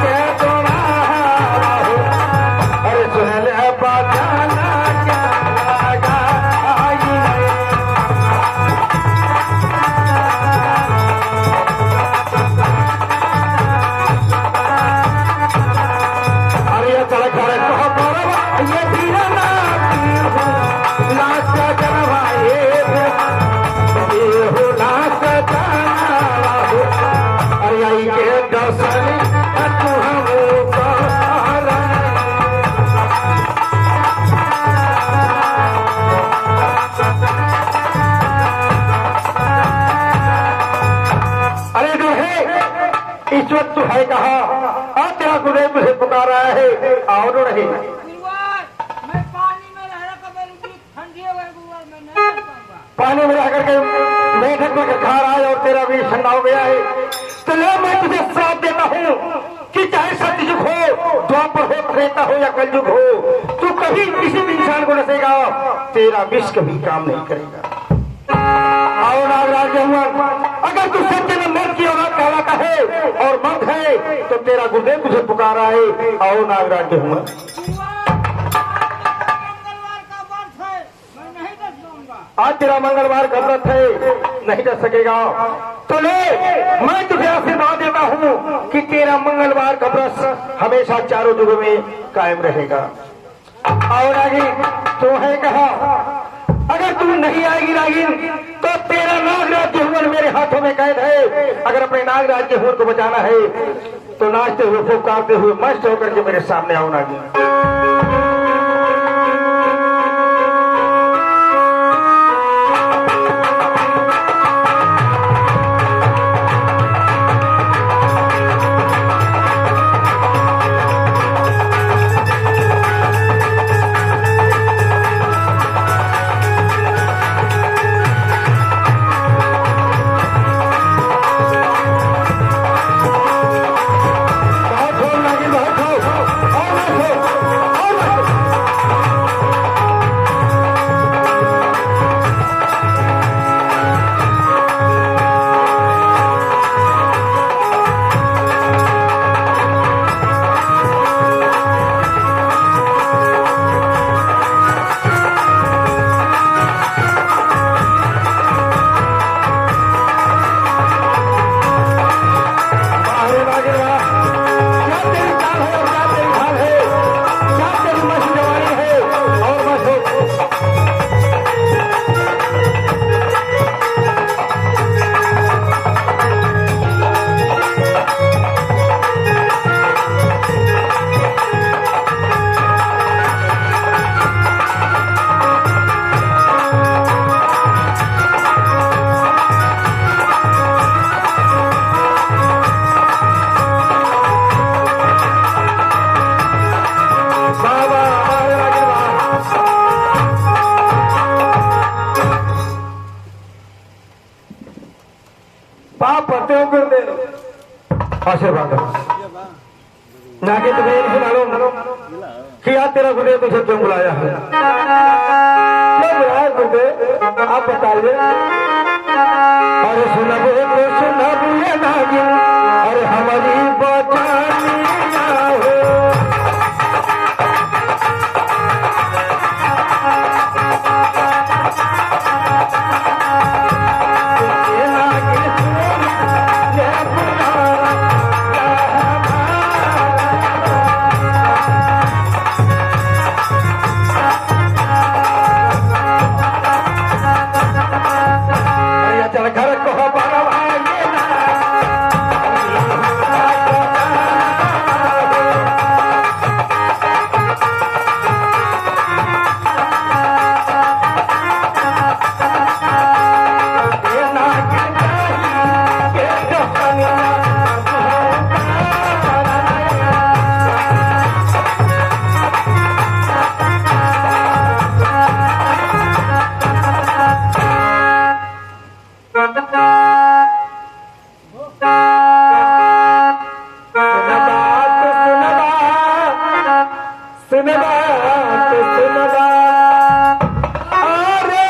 के डोला अरे सुन ले बाजाना क्या लगा आई अरे ये सड़क सड़क कहो परवा ये धीरा ना नाच जनवा ये हो नाच जनवा अरे आई के दर्शन तू हमको अरे जो है इस वक्त तू है कहा और तेरा गुरुदेव तुझे पुकार रहा है आओ नहीं गुरुवार मैं पानी में रह रहा कभी इतनी ठंडी हो गई गुरुवार मैं नहीं कर पाऊंगा पानी में जाकर के बैठक में खा रहा है और तेरा भी ठंडा हो गया है तो ले मैं तुझे साथ देता हूँ कि चाहे सतयुग हो द्वापर हो त्रेता हो या कलयुग हो तू कभी किसी भी इंसान को नसेगा तेरा विष कभी काम नहीं करेगा आओ नागराज जमुन अगर तू सच्चे में मर्द की औलाद कहलाता है और मर्द है तो तेरा गुरुदेव तुझे पुकारा है आओ नागराज जमुन मंगलवार का व्रत है मैं नहीं कर पाऊंगा आज तेरा मंगलवार का व्रत है नहीं कर सकेगा तो ले मैं तुझे आशीर्वाद देता हूँ कि तेरा मंगलवार का व्रत हमेशा चारों युगों में कायम रहेगा और आगे तो है कहा अगर तू नहीं आएगी रागिन तो तेरा नागराज के हुन मेरे हाथों में कैद है अगर अपने नागराज के हुन को बचाना है तो नाचते हुए फुफकारते हुए मस्त होकर के मेरे सामने आओ नागिन पाप पढ़ते हो गुरुदेव आशीर्वाद नागे तुम्हें नहीं मालूम कि आज तेरा गुरुदेव तुझे क्यों बुलाया है क्यों बुलाया गुरुदेव आप बताइए अरे सुनबो तो सुनबो ये नागिन अरे हमारी बचानिया हो सुन बात सुन बात अरे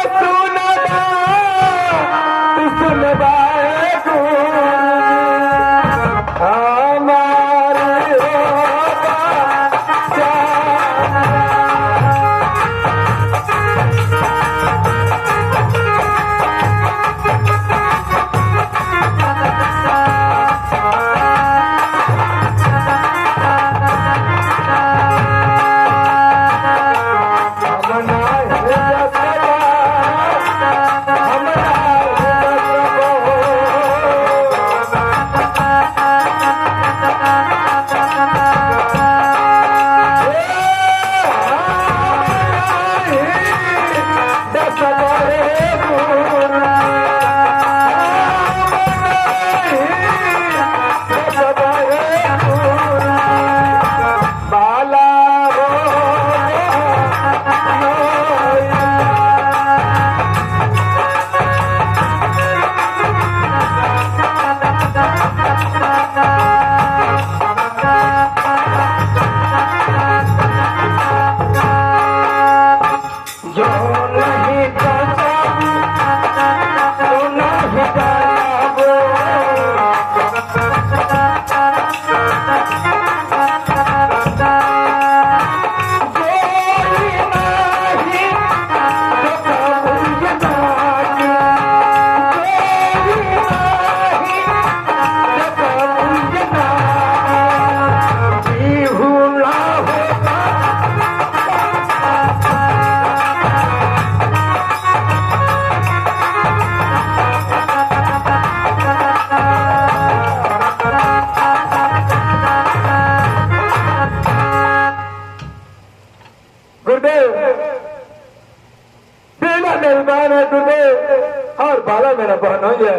और बाला मेरा बहन हो है,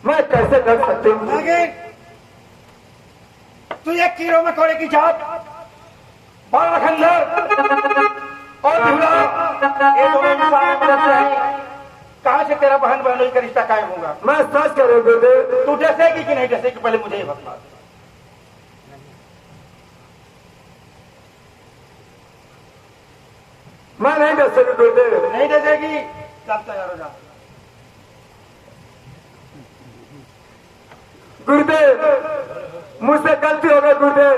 मैं कैसे कर सकती हूँ? लेकिन तू ये कीड़ों मकोड़े की जात बाला खंडर और बिहुला, ये दोनों इंसान मदद से है। कहाँ से तेरा बहन बहनोई का रिश्ता कायम होगा? मैं सच कर रहा हूँ गुरुदेव। तू डसेगी कि नहीं डसेगी, पहले मुझे ये बता। मैं नहीं डर सकती गुरुदेव। नहीं डसेगी, चल तैयार हो जा। गुरुदेव मुझसे गलती हो गई गुरुदेव,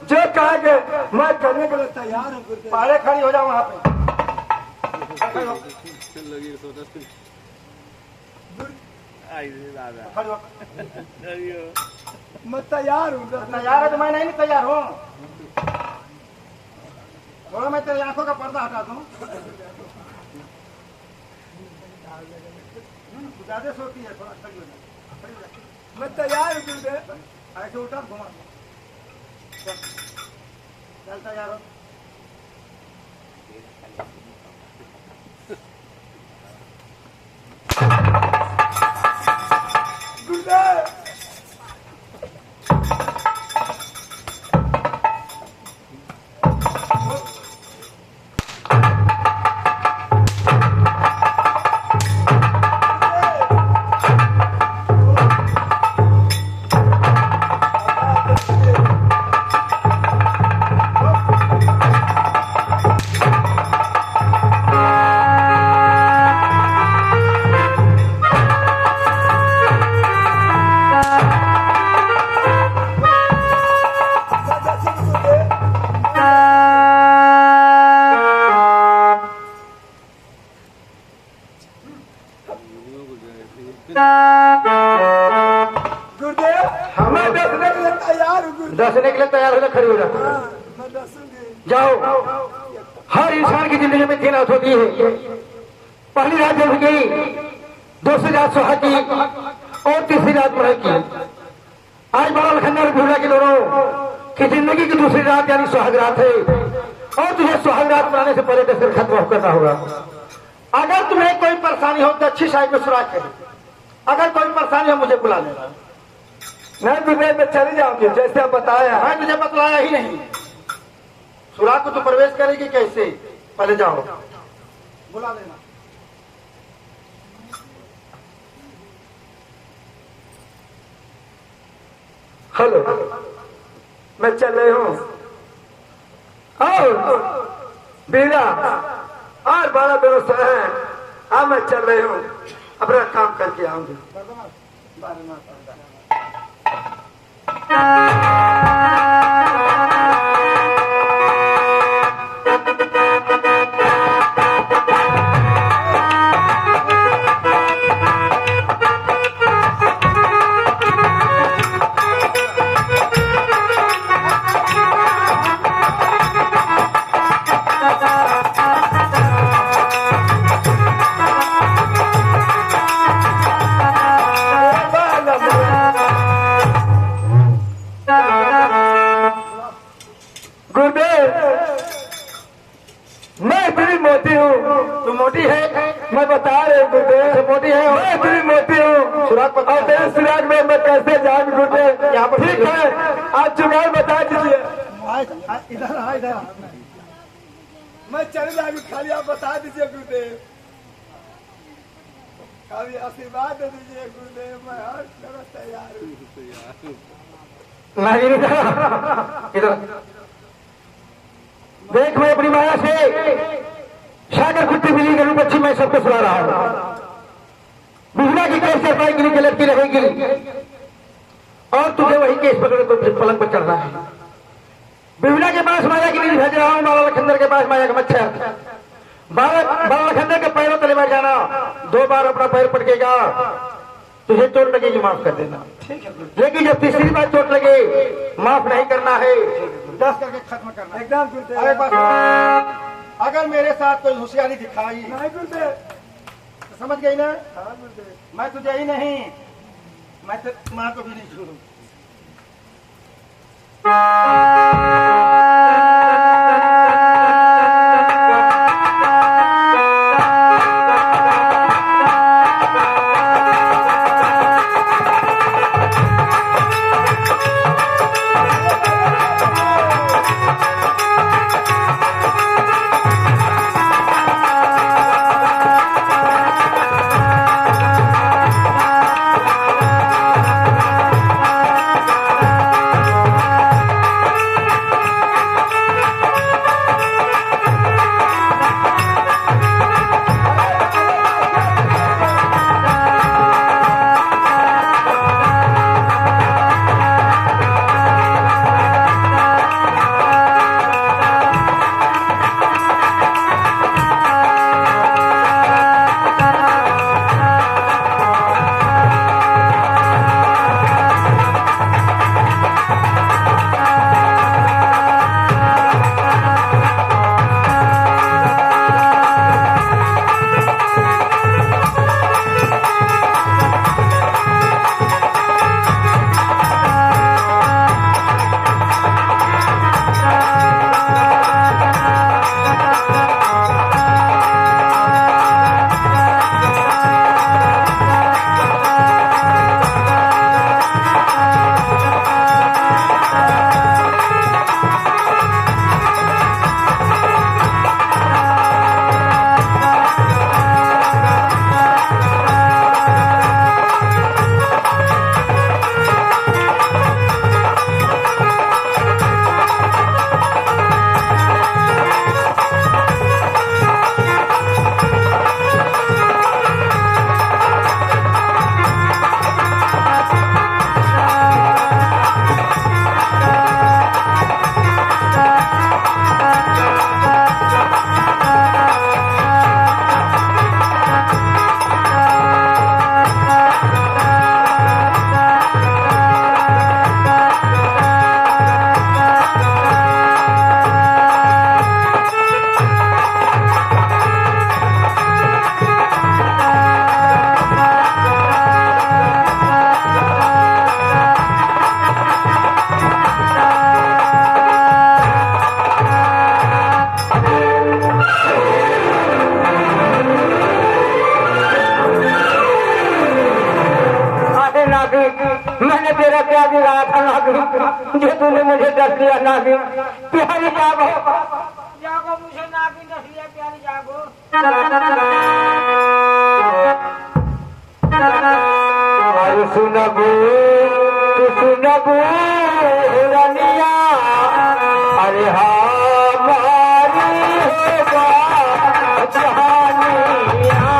जो कहेंगे मैं करने के लिए तैयार हूँ गुरुदेव। पहले खड़ी हो जाओ वहां पे। खड़ी हो। मैं तैयार हूँ। तैयार है तो मैं नहीं तैयार हूँ। थोड़ा मैं तेरी आंखों का पर्दा हटा दूं। ज्यादा सोती है, थोड़ा खड़ी हो जा। मैं तैयार हूँ गुरुदेव। ऐसे उठा घुमा। चल तैयार हो। गुरुदेव दसने के लिए तैयार हो जा, खड़ी हो जा। जाओ। हर इंसान की जिंदगी में 3 रात होती है। पहली रात जब गई, दूसरी रात सुहाग की और तीसरी रात मरह की। आज बड़ा लखनऊ बिहुला की दोनों की जिंदगी की दूसरी रात यानी सुहाग रात है, और तुझे सुहाग रात मनाने से पहले दस दिन खत्म करना होगा। अगर तुम्हें कोई परेशानी हो तो अच्छी साइड में सुराग करें। अगर कोई परेशानी हो मुझे बुला लेना। नहीं गुरुदेव मैं चली जाऊंगी जैसे आप बताया। मैं तुझे बतलाया ही नहीं। सुराग को तू प्रवेश करेगी कैसे? पहले जाओ, बुला लेना। हेलो, मैं चल रही हूँ। और बीरा और बड़ा दोस्त है। हाँ मैं चल रही हूँ, अपना काम करके आऊंगी। मैं बता रही हूँ गुरुदेव, मोटी है मैं इतनी मोटी हूँ। सुराग और तेरे सुराग में मैं कैसे जाऊँ गुरुदेव? यहाँ पर ठीक है, आप जुगाड़ बता दीजिए। इधर आ, इधर आ। मैं चले जाऊंगी, खाली आप बता दीजिए गुरुदेव, खाली आशीर्वाद दे दीजिए गुरुदेव। मैं हर तरह तैयार हूँ। नहीं इधर देख, मैं अपनी माया से सागर कुत्ती बिल्ली के रूप अच्छी मैं सबको सुना रहा हूँ। बिहुला की केस सफाई के लिए लड़की रहेगी और तुझे वही केस पकड़े तो पलंग पर चढ़ना है। बिहुला के पास माया की नहीं भेज रहा हूँ, बाला लखंदर के पास माया का मच्छर। बाला लखंदर के पैरों तले बैठ जाना, 2 बार अपना पैर पटकेगा, तुझे चोट लगेगी माफ कर देना। लेकिन जब तीसरी बार चोट लगे माफ नहीं करना है, 10 करके खत्म करना। एकदम गुरुदेव। अरे बस, अगर मेरे साथ कोई होशियारी दिखाई नहीं गुरुदेव। तो समझ गई ना? हाँ गुरुदेव। मैं तुझे ही नहीं, मैं तो माँ को भी नहीं छोड़ू। नागिन, मैंने तेरा क्या बिगाड़ा था नागिन, जो तूने मुझे डस लिया नागिन। प्यारी जागो, जागो मुझे नागिन दस लिया, प्यारी जागो। अरे सुनबू तू सुनबू रनिया, अरे हमारी होगा जहानिया।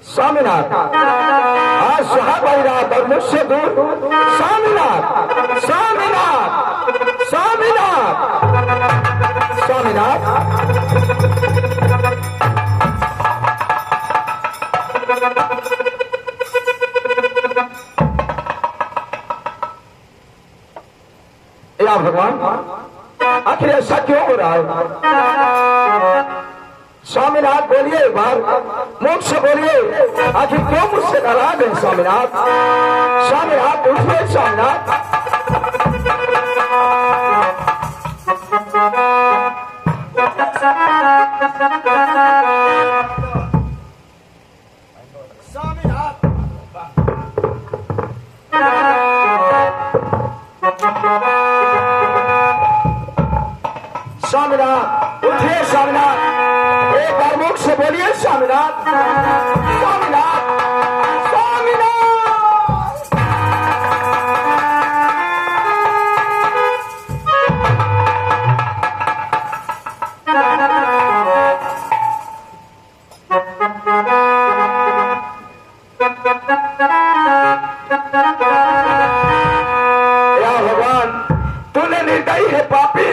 स्वामीनाथ आज सुहागवाली रात और मुझसे दूर स्वामीनाथ स्वामीनाथ स्वामीनाथ स्वामीनाथ या भगवान आखिर ऐसा क्यों हो रहा है? स्वामीनाथ बोलिए एक बार, मुख से बोलिए, आखिर क्यों मुझसे नाराज है स्वामीनाथ? स्वामीनाथ उठिए स्वामीनाथ। स्वामीनाथ उठिए स्वामीनाथ, एक बार मुख से बोलिए स्वामीनाथ स्वामीनाथ या भगवान, तूने निर्दयी है पापी,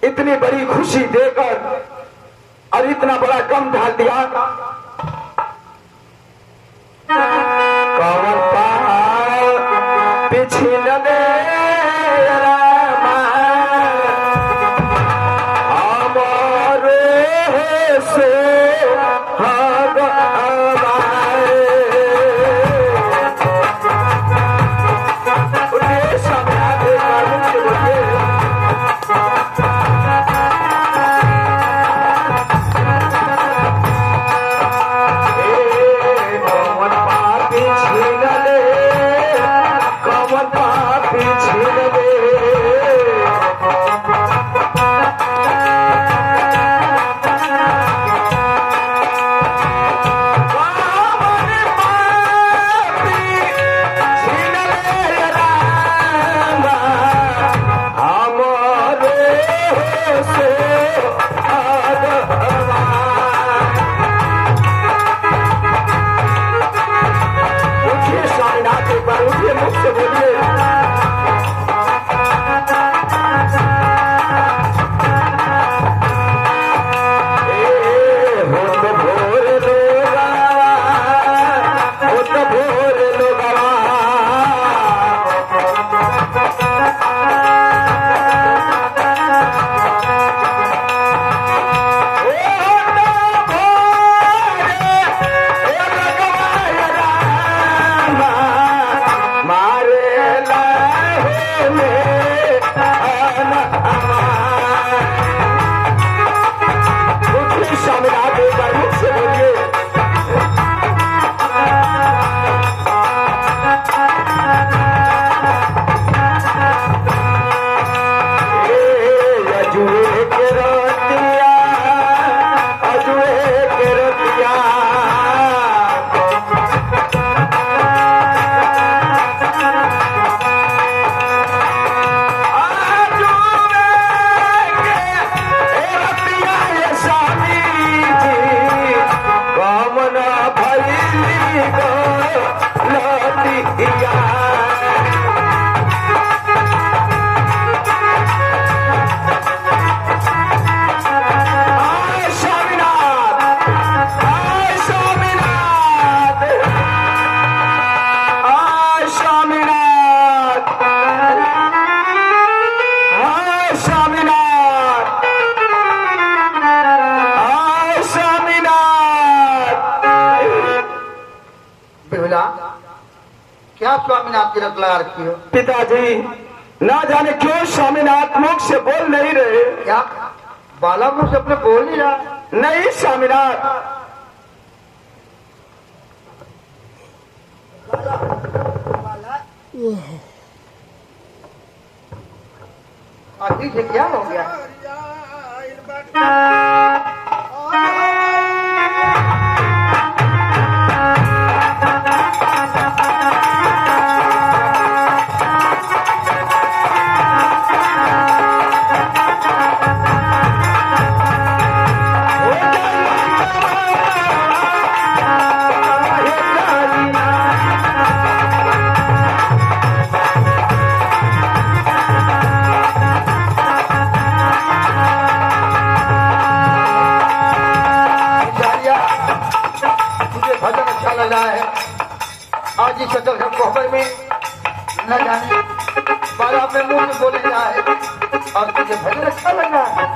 इतनी बड़ी खुशी देकर और इतना बड़ा गम ढाल दिया। कौन पहाड़ पिछिल दे रामा, हमारे से हग हमारे। उठिए स्वामीनाथ, एक बार मुझसे बोलिए। क्या स्वामीनाथ तिलक लगा रखी हो? पिताजी, ना जाने क्यों स्वामीनाथ मुख से बोल नहीं रहे। क्या बाला मुंह से अपने बोल नहीं रहा? नहीं स्वामीनाथ, आखिर से क्या हो गया? लगा है। आज इस शक्ल कोहबर में न जाने बारह अपने मुंह में बोले जाए और तुझे भजन अच्छा लगा है।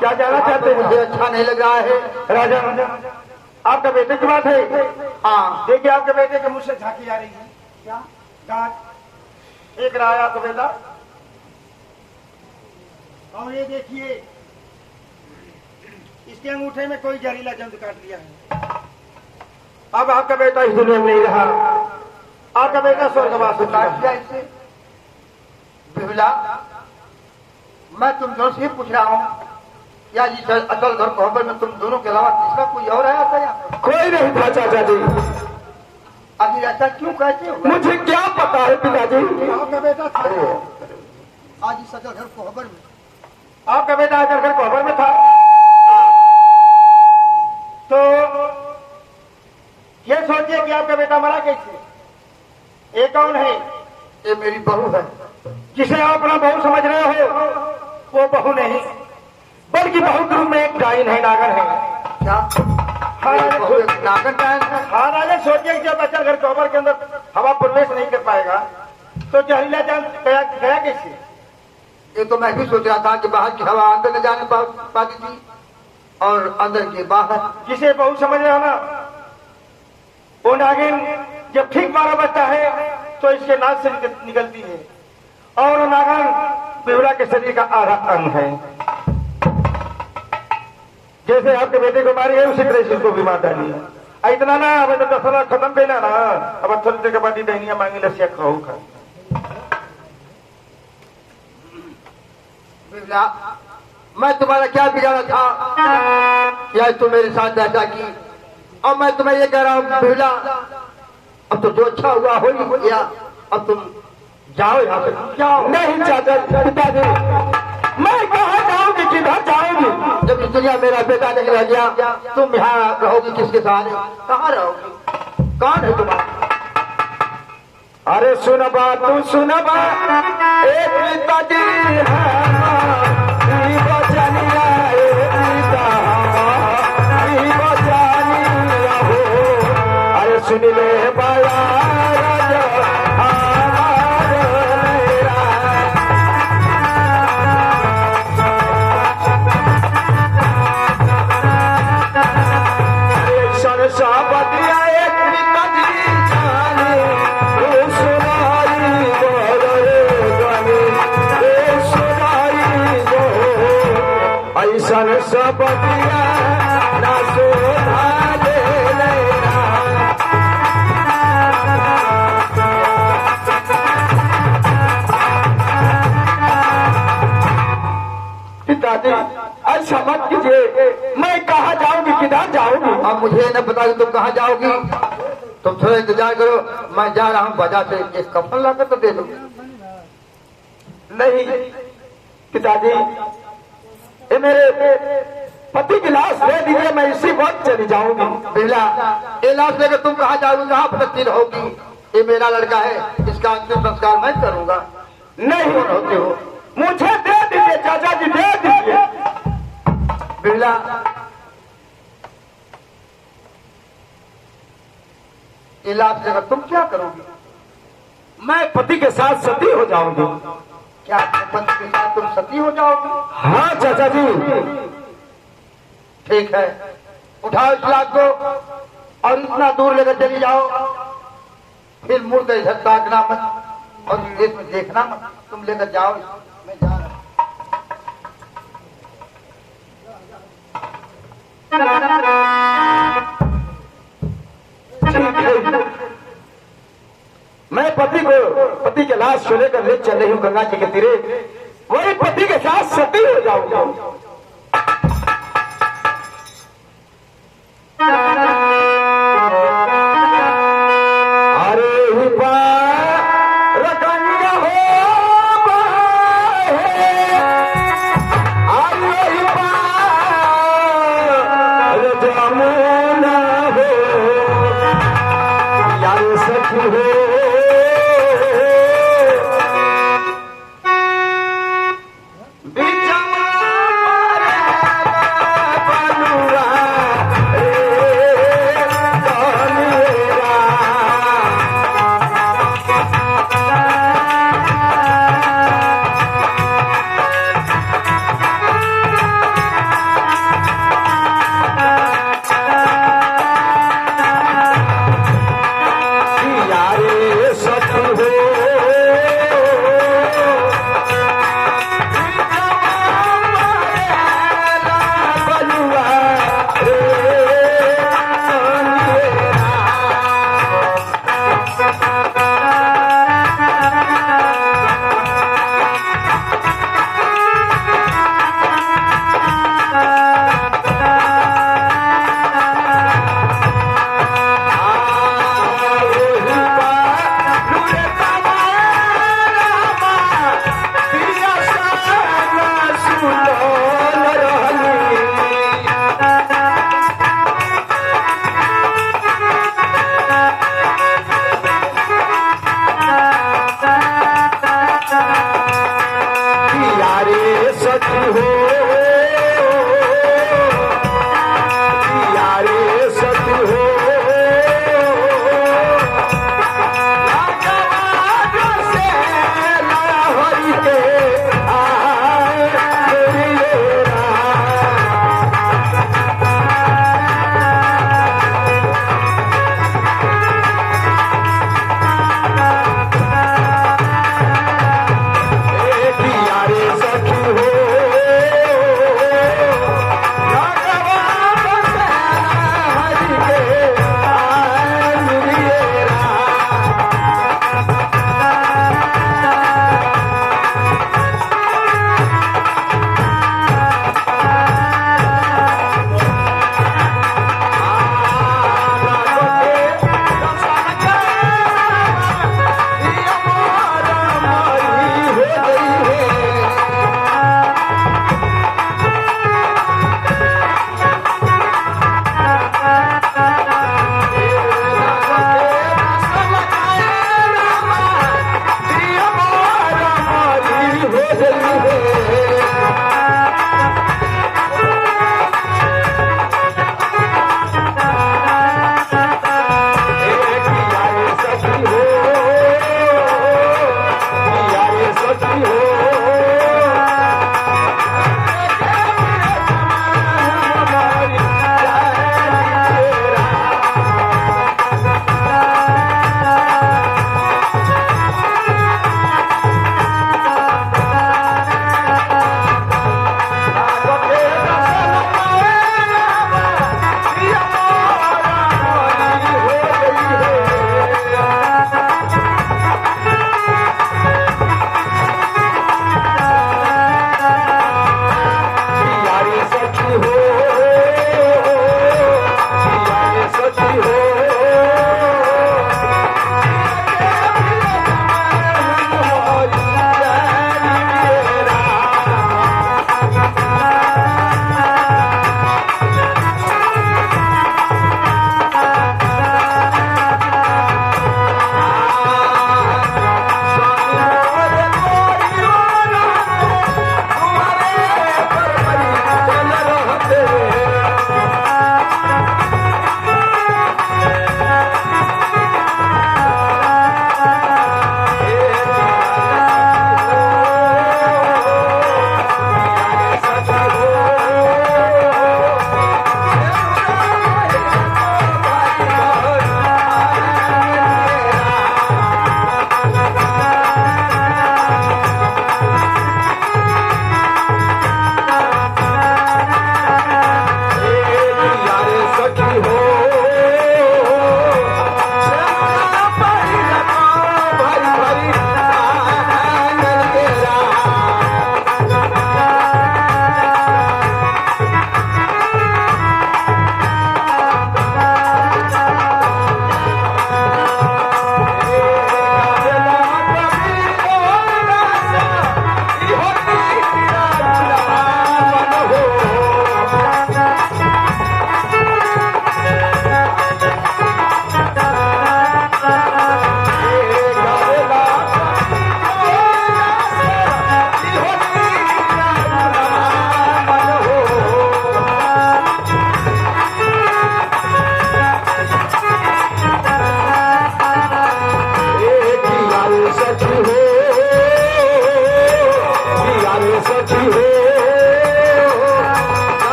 क्या जाना चाहते हैं? मुझे अच्छा नहीं लग रहा है राजा आपका बेटे की बात है। हाँ देखिए आपके बेटे के मुंह से झांकी आ रही है। क्या गांठ एक राया तो बेटा, और ये देखिए इसके अंगूठे में कोई जहरीला जंतु काट लिया है। अब आपका बेटा इस दुनिया में नहीं रहा, आपका बेटा स्वर्गवास हो चुका काट दिया है। इसे। बिहुला, मैं तुम दोनों से पूछ रहा हूँ, या इस असल घर कोहबर में तुम दोनों के अलावा तीसरा कोई और आया था यहाँ? कोई नहीं था चाचा जी। अभी ऐसा क्यों कहते हो? मुझे क्या पता है पिताजी। आपका बेटा था। आज इस असल घर कोहबर में आपका बेटा आकर घर कोहबर में था तो ये सोचिए कि आपका बेटा मरा कैसे। ये कौन है? ये मेरी बहू है। जिसे आप अपना बहू समझ रहे हो वो बहू नहीं, बल्कि बहू के रूप में एक डाइन है, नागर है। क्या? मेरी बहू एक नागन डायन है? हाँ राजा, सोचिए कि जब बच्चा घर कोहबर के अंदर हवा प्रवेश नहीं कर पाएगा तो जहरीला जंतु गया कैसे? ये तो मैं भी सोच रहा था कि बाहर की हवा अंदर न जाने पाती थी और अंदर की बाहर। जिसे बहू समझ रहे हो ना, वो नागिन जब ठीक 12 बजता है तो इसके नाक से निकलती है और नागन बिहुला के शरीर का आधा अंग है। जैसे आपके बेटे को मारी है उसी तरह से इसको भी मार डाली है। इतना ना अब तो दसरा खत्म पहला ना, अब थोड़ी देर के बाद दहनिया मांगी लसिया खाऊ खा। बिमला, मैं तुम्हारा क्या बिगाड़ा था या तुम मेरे साथ ऐसा की? और मैं तुम्हें ये कह रहा हूँ बिमला, अब तो जो अच्छा हुआ हो ही गया, अब तुम जाओ यहाँ से। जाओ। नहीं चाचा पिताजी, मैं कहाँ जाऊंगी, किधर जाऊंगी? जब इस दुनिया मेरा बेटा नहीं रह गया, तुम यहाँ रहोगी किसके सहारे? कहाँ रहोगी? कौन है तुम्हारा? अरे सुनबा तू सुनबा एक पिताजी अरे सुन ले बड़ा सबतिया ना सोधा ले लेना। पिताजी अच्छा मत कीजिए, मैं कहाँ जाऊंगी, किधर जाऊंगी? अब मुझे न पता कि तुम कहाँ जाओगी। तुम थोड़ा इंतजार करो, मैं जा रहा हूँ बाजार से एक कफन लाकर तो दे दो। नहीं पिताजी, ये मेरे पति की लाश दे दीजिए, मैं इसी वक्त चली जाऊंगी। बिरला, ये लाश लेकर तुम कहाँ जाओगी, कहाँ भटकती रहोगी? ये मेरा लड़का है, इसका अंतिम संस्कार मैं करूंगा। नहीं कौन होते हो? मुझे दे दीजिए चाचा जी दे दीजिए। बिरला, इलाज जगह तुम क्या करोगी? मैं पति के साथ सती हो जाऊंगी। क्या पति के साथ तुम सती हो जाओगी? हाँ चाचा जी। ठीक है, उठाओ इस लाश को और इतना दूर लेकर चली जाओ, फिर मुड़ के इधर ताकना मत और देश में देखना मत। तुम लेकर जाओ, मैं जा रहा हूं। मैं पति के लाश को लेकर ले चल रही हूँ गंगा जी के तीरे, वही पति के साथ सती हो जाऊंगा। अरे ही पार गंगा हो अरे ही पार जमुना हो यार सखी हो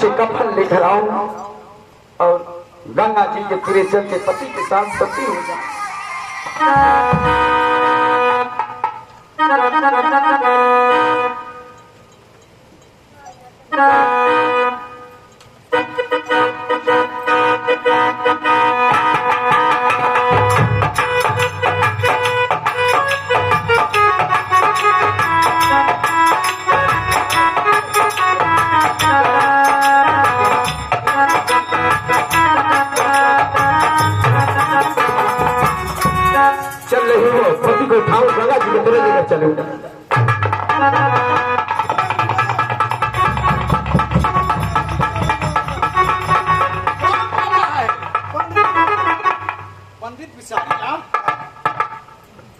से कफन लेकर आऊं और गंगा जी के पूरे जल के पति के साथ सती हो जाऊं। चल रही हो पति को उठाओ गंगा जी के पूरे लेकर चले। पंडित विशाल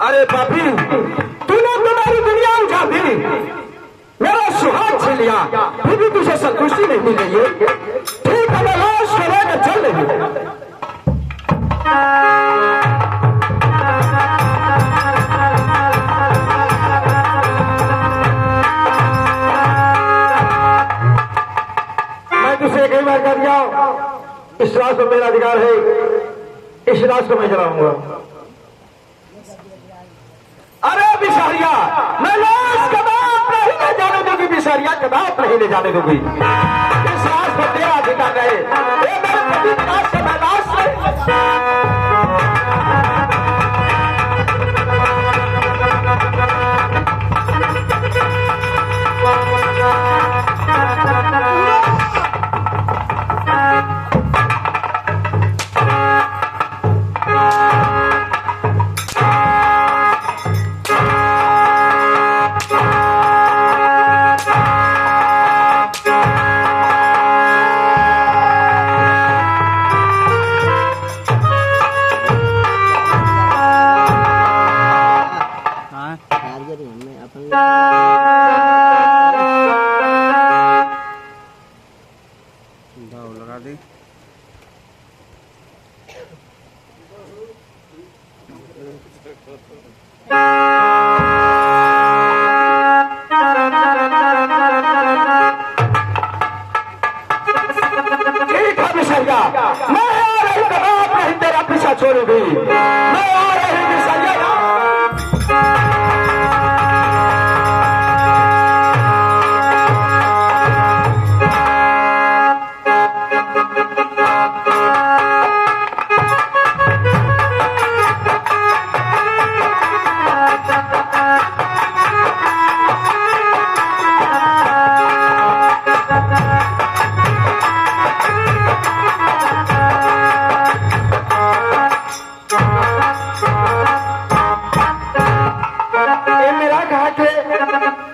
अरे पापी, तूने तुम्हारी दुनिया उठा दी, मेरा सुहाग छीन लिया, फिर भी तुझे संतुष्टि नहीं मिल रही है। ठीक है, मैं लाश को लेकर चल रही हूँ। मैं तुझे कई बार कह दिया, इस रात को मेरा अधिकार है, इस रात को मैं जलाऊंगा। अरे बिसारिया, मैं लाश कबाब नहीं ले जाने दूंगी, बिसारिया कबाब नहीं ले जाने दूंगी। इस लाश पर तेरा अधिकार है, ये मेरे पति की लाश से मैं लाश लगा दी। ठीक है बिसारिया, मैं आ रही कबाब नहीं तेरा पीछा छोड़ूंगी। मैं आ रही बिसारिया।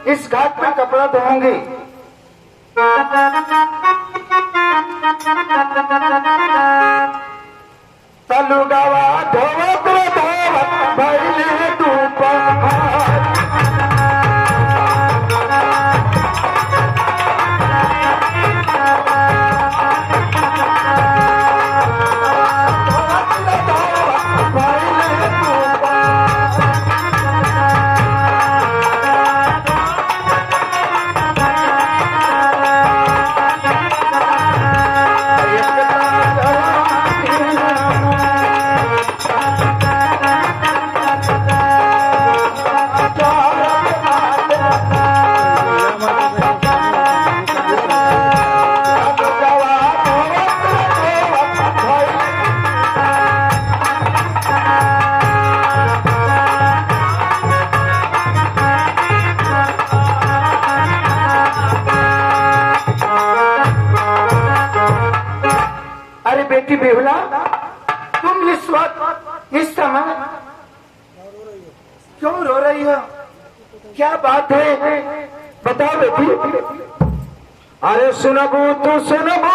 इस घाट में कपड़ा धोऊंगी। तलुगावा धोवत धोवत भइले दोपहर। बेटी बेहुला, तुम इस वक्त इस समय क्यों रो रही हो? क्या बात है, बताओ बेटी। अरे सुनबू तू सुनबू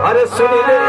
अरे सुन ले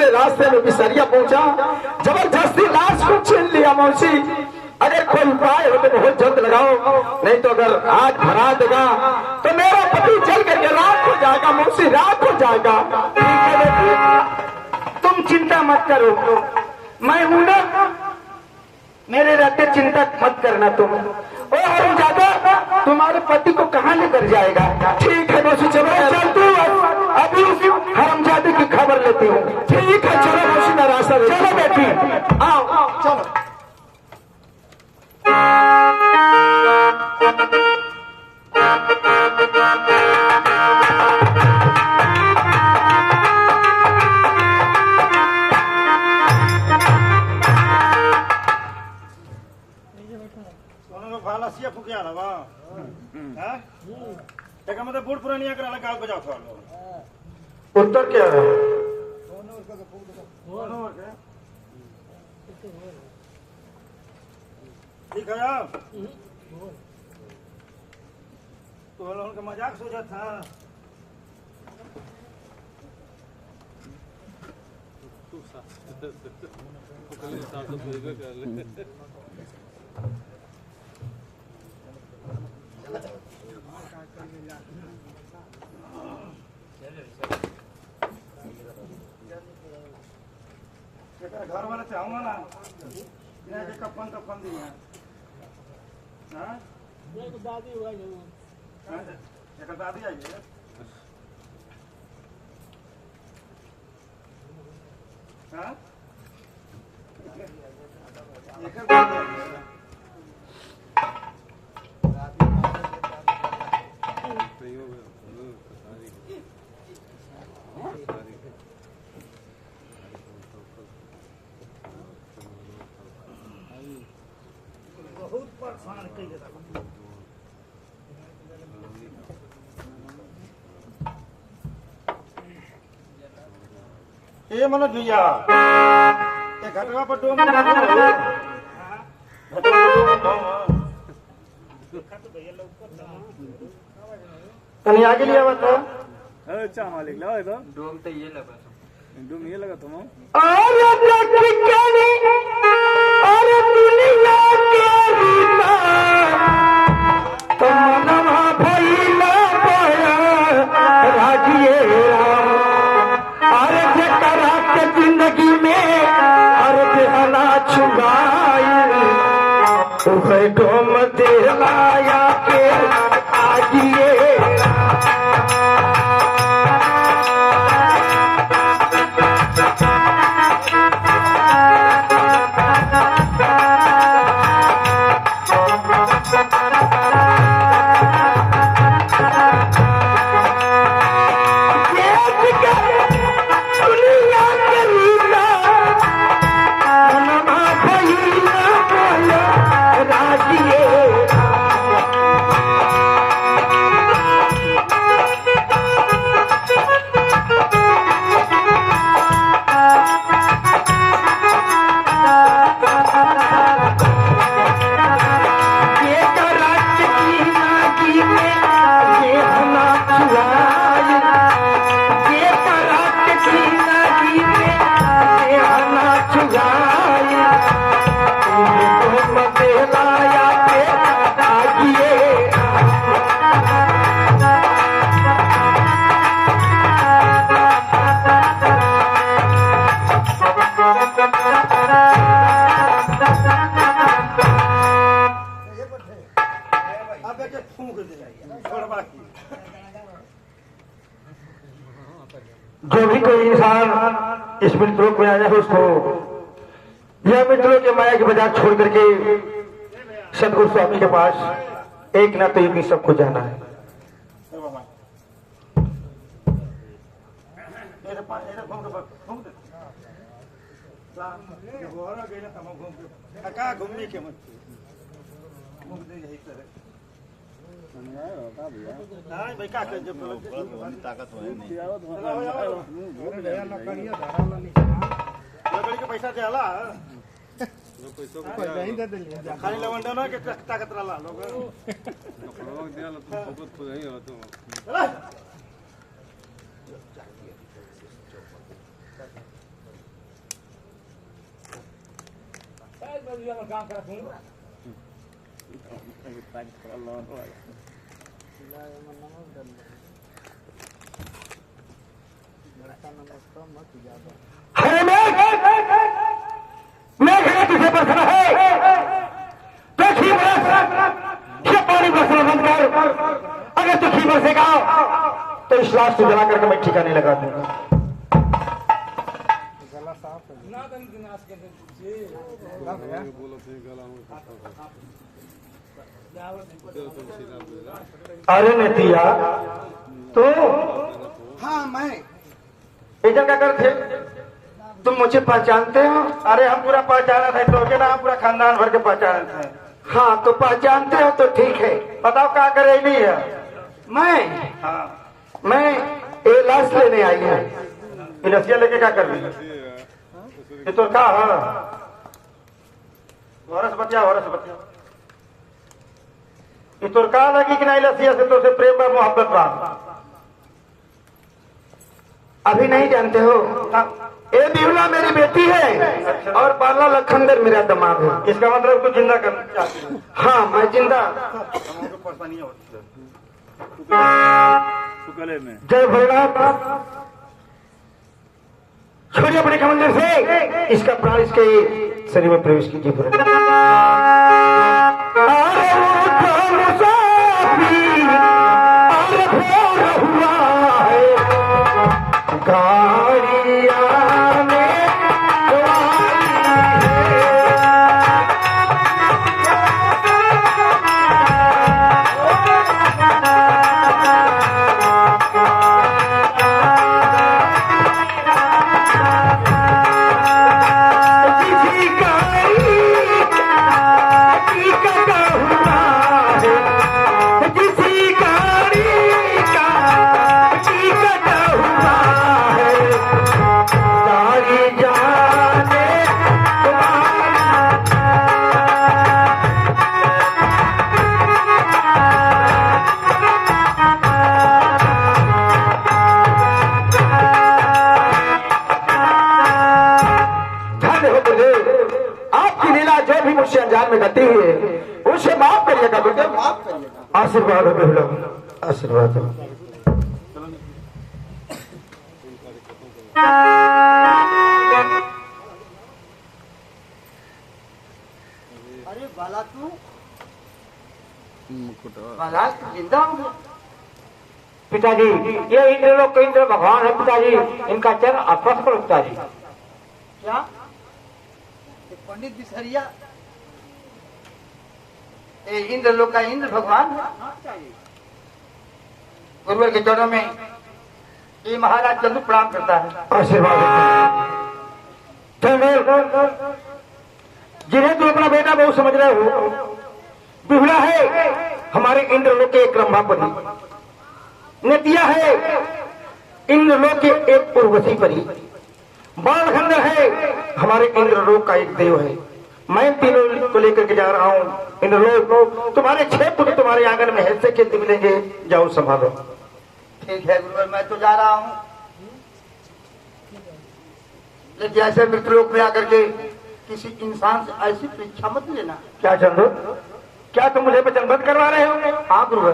मेरे रास्ते में बिसरिया पहुंचा, जबरदस्ती लाश को छीन लिया। मौसी अगर कोई उपाय हो तो बहुत जल्द लगाओ, नहीं तो अगर आग भरा देगा तो मेरा पति जल करके राख हो जाएगा। मौसी राख हो जाएगा। ठीक है बेटी, तुम चिंता मत करो, मैं हूं ना, मेरे रहते चिंता मत करना तुम। और हरमजादा तुम्हारे पति को कहाँ लेकर जाएगा? ठीक है मौसी, चलो चल तू अभी उसी हरमजादे की खबर लेती हूँ। ठीक है, चलो मौसी मैं रास्ता देखती चलो हूँ। बेटी, आओ चलो। फालसिया फुकिया ना बा हां तक मते बूढ़ पुरानिया करा गाल बजाओ थोड़ा उत्तर क्या है? ठीक है आप तो उनका मजाक सोचा था। घर वाले चाहूंगा ना के कपन तपन दिया हाँ दादी हुआ एक दादी आई है हाँ एक दादी आई है बहुत परेशान कर देता। ए मनोज भैया ये घटवा पर डोम तनी आगे लिया बता। अच्छा मालिक लाओ तो डोम तो ये लगा तुम अरे लखकनी अरे दुनिया के रीता तमन्ना भइला पाया राजिए अरे जकरा के जिंदगी में अरे बेहना छुगाई उहे डोम दे लाया के आजिए जो भी कोई इंसान इस मित्रों को आया है उसको यह मित्रों के माया के बाजार छोड़ करके सदगुरु स्वामी के पास एक ना तो एक ही सबको जाना है। घूमने के मत भाई का ताकत लकड़ी के पैसा देला खाली लवंडा ना के ताकत रहा लोग बलिया में काम करत हूं अरे मैं घर तुझे बरसना है तो खी बरस ये पानी बरसना बंद कर। अगर तू खी बरसेगा तो इस लाश को जला करके मैं ठिकाने लगा दूंगा। ना कहीं के नाश कर दे अरे नेतिया तो हाँ मैं इधर क्या करते? तुम मुझे पहचानते हो? अरे हम पूरा पहचाना थे तो के ना हम पूरा खानदान भर के पहचान थे। हाँ तो पहचानते हो तो ठीक है। बताओ क्या करे नहीं है। मैं हाँ मैं ये लाश लेने आई हूँ। ये लसिया लेके क्या कर रही ये तो क्या है वरस बतिया ये तो क्या लगी कि नहीं लसिया से तो से प्रेम बा मोहब्बत बा। अभी नहीं जानते हो? ये बिहुला मेरी बेटी है और बाला लखनदर मेरा दिमाग है। इसका मतलब तो जिंदा करना चाहती है। हाँ मैं जिंदा। जय भोलेनाथ। छोड़िए अपने कमंडल से इसका प्राण इसके शरीर में प्रवेश कीजिए। अंजान में घटी हुई है उसे माफ करिएगा बेटे, माफ करिएगा। आशीर्वाद हो बेहुला, आशीर्वाद हो। अरे बाला तू बाला जिंदा हो गया। पिताजी ये इंद्रलोक के इंद्र भगवान है पिताजी, इनका चरण अस्वस्थ करो पिताजी। क्या पंडित बिसरिया इंद्र लोक का इंद्र भगवान है। गुरुवर के चरणों में ये महाराज चंदू प्रणाम करता है। आशीर्वाद जिन्हें तुम अपना बेटा बहुत समझ रहे हो, बिहुला है हमारे इंद्रलोक के एक रंभापति, नेतिया है इंद्रलोक के एक उर्वशी परी, बालखंडर है हमारे इंद्रलोक का एक देव है। मैं तीनों को लेकर के जा रहा हूँ इंद्रलोक। तुम्हारे 6 पुत्र तुम्हारे आंगन में हिस्से खेलते मिलेंगे, जाओ संभालो। ठीक है गुरुवर, मैं तो जा रहा हूँ, लेकिन ऐसे मृतलोक में आकर के किसी इंसान से ऐसी परीक्षा मत लेना। क्या चंदू, क्या तुम मुझे वचनबद्ध करवा रहे हो? हाँ गुरुवर।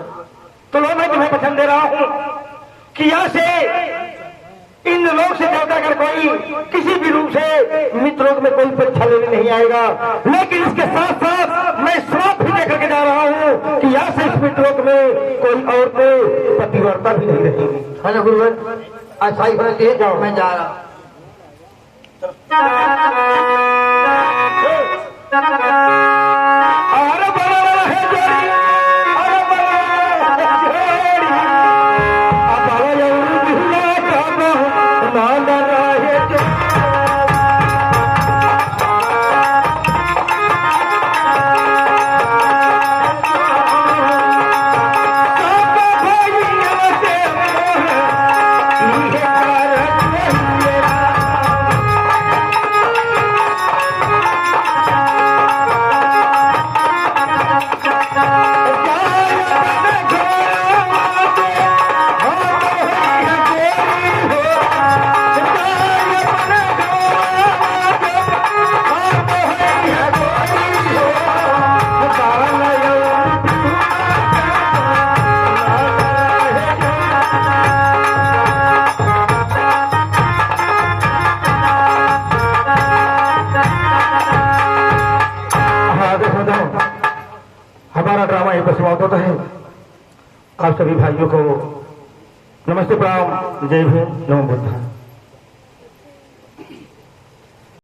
तो लो मैं तुम्हें वचन दे रहा हूँ कि यहाँ से इंद्रलोक से देवता कर कोई किसी भी रूप से मित्रलोक में कोई परीक्षा लेने नहीं आएगा। लेकिन इसके साथ साथ मैं श्राप भी देकर के जा रहा हूँ कि यहाँ से इस मित्रलोक में कोई औरतें पतिव्रता भी नहीं रहेगी। हेलो गुरुवर, ऐसा ही होना चाहिए। जाओ, मैं जा रहा हूँ। हमारा ड्रामा यहीं पर समाप्त होता है। आप सभी भाइयों को नमस्ते, प्रणाम, जय भीम, नमो बुद्धाय।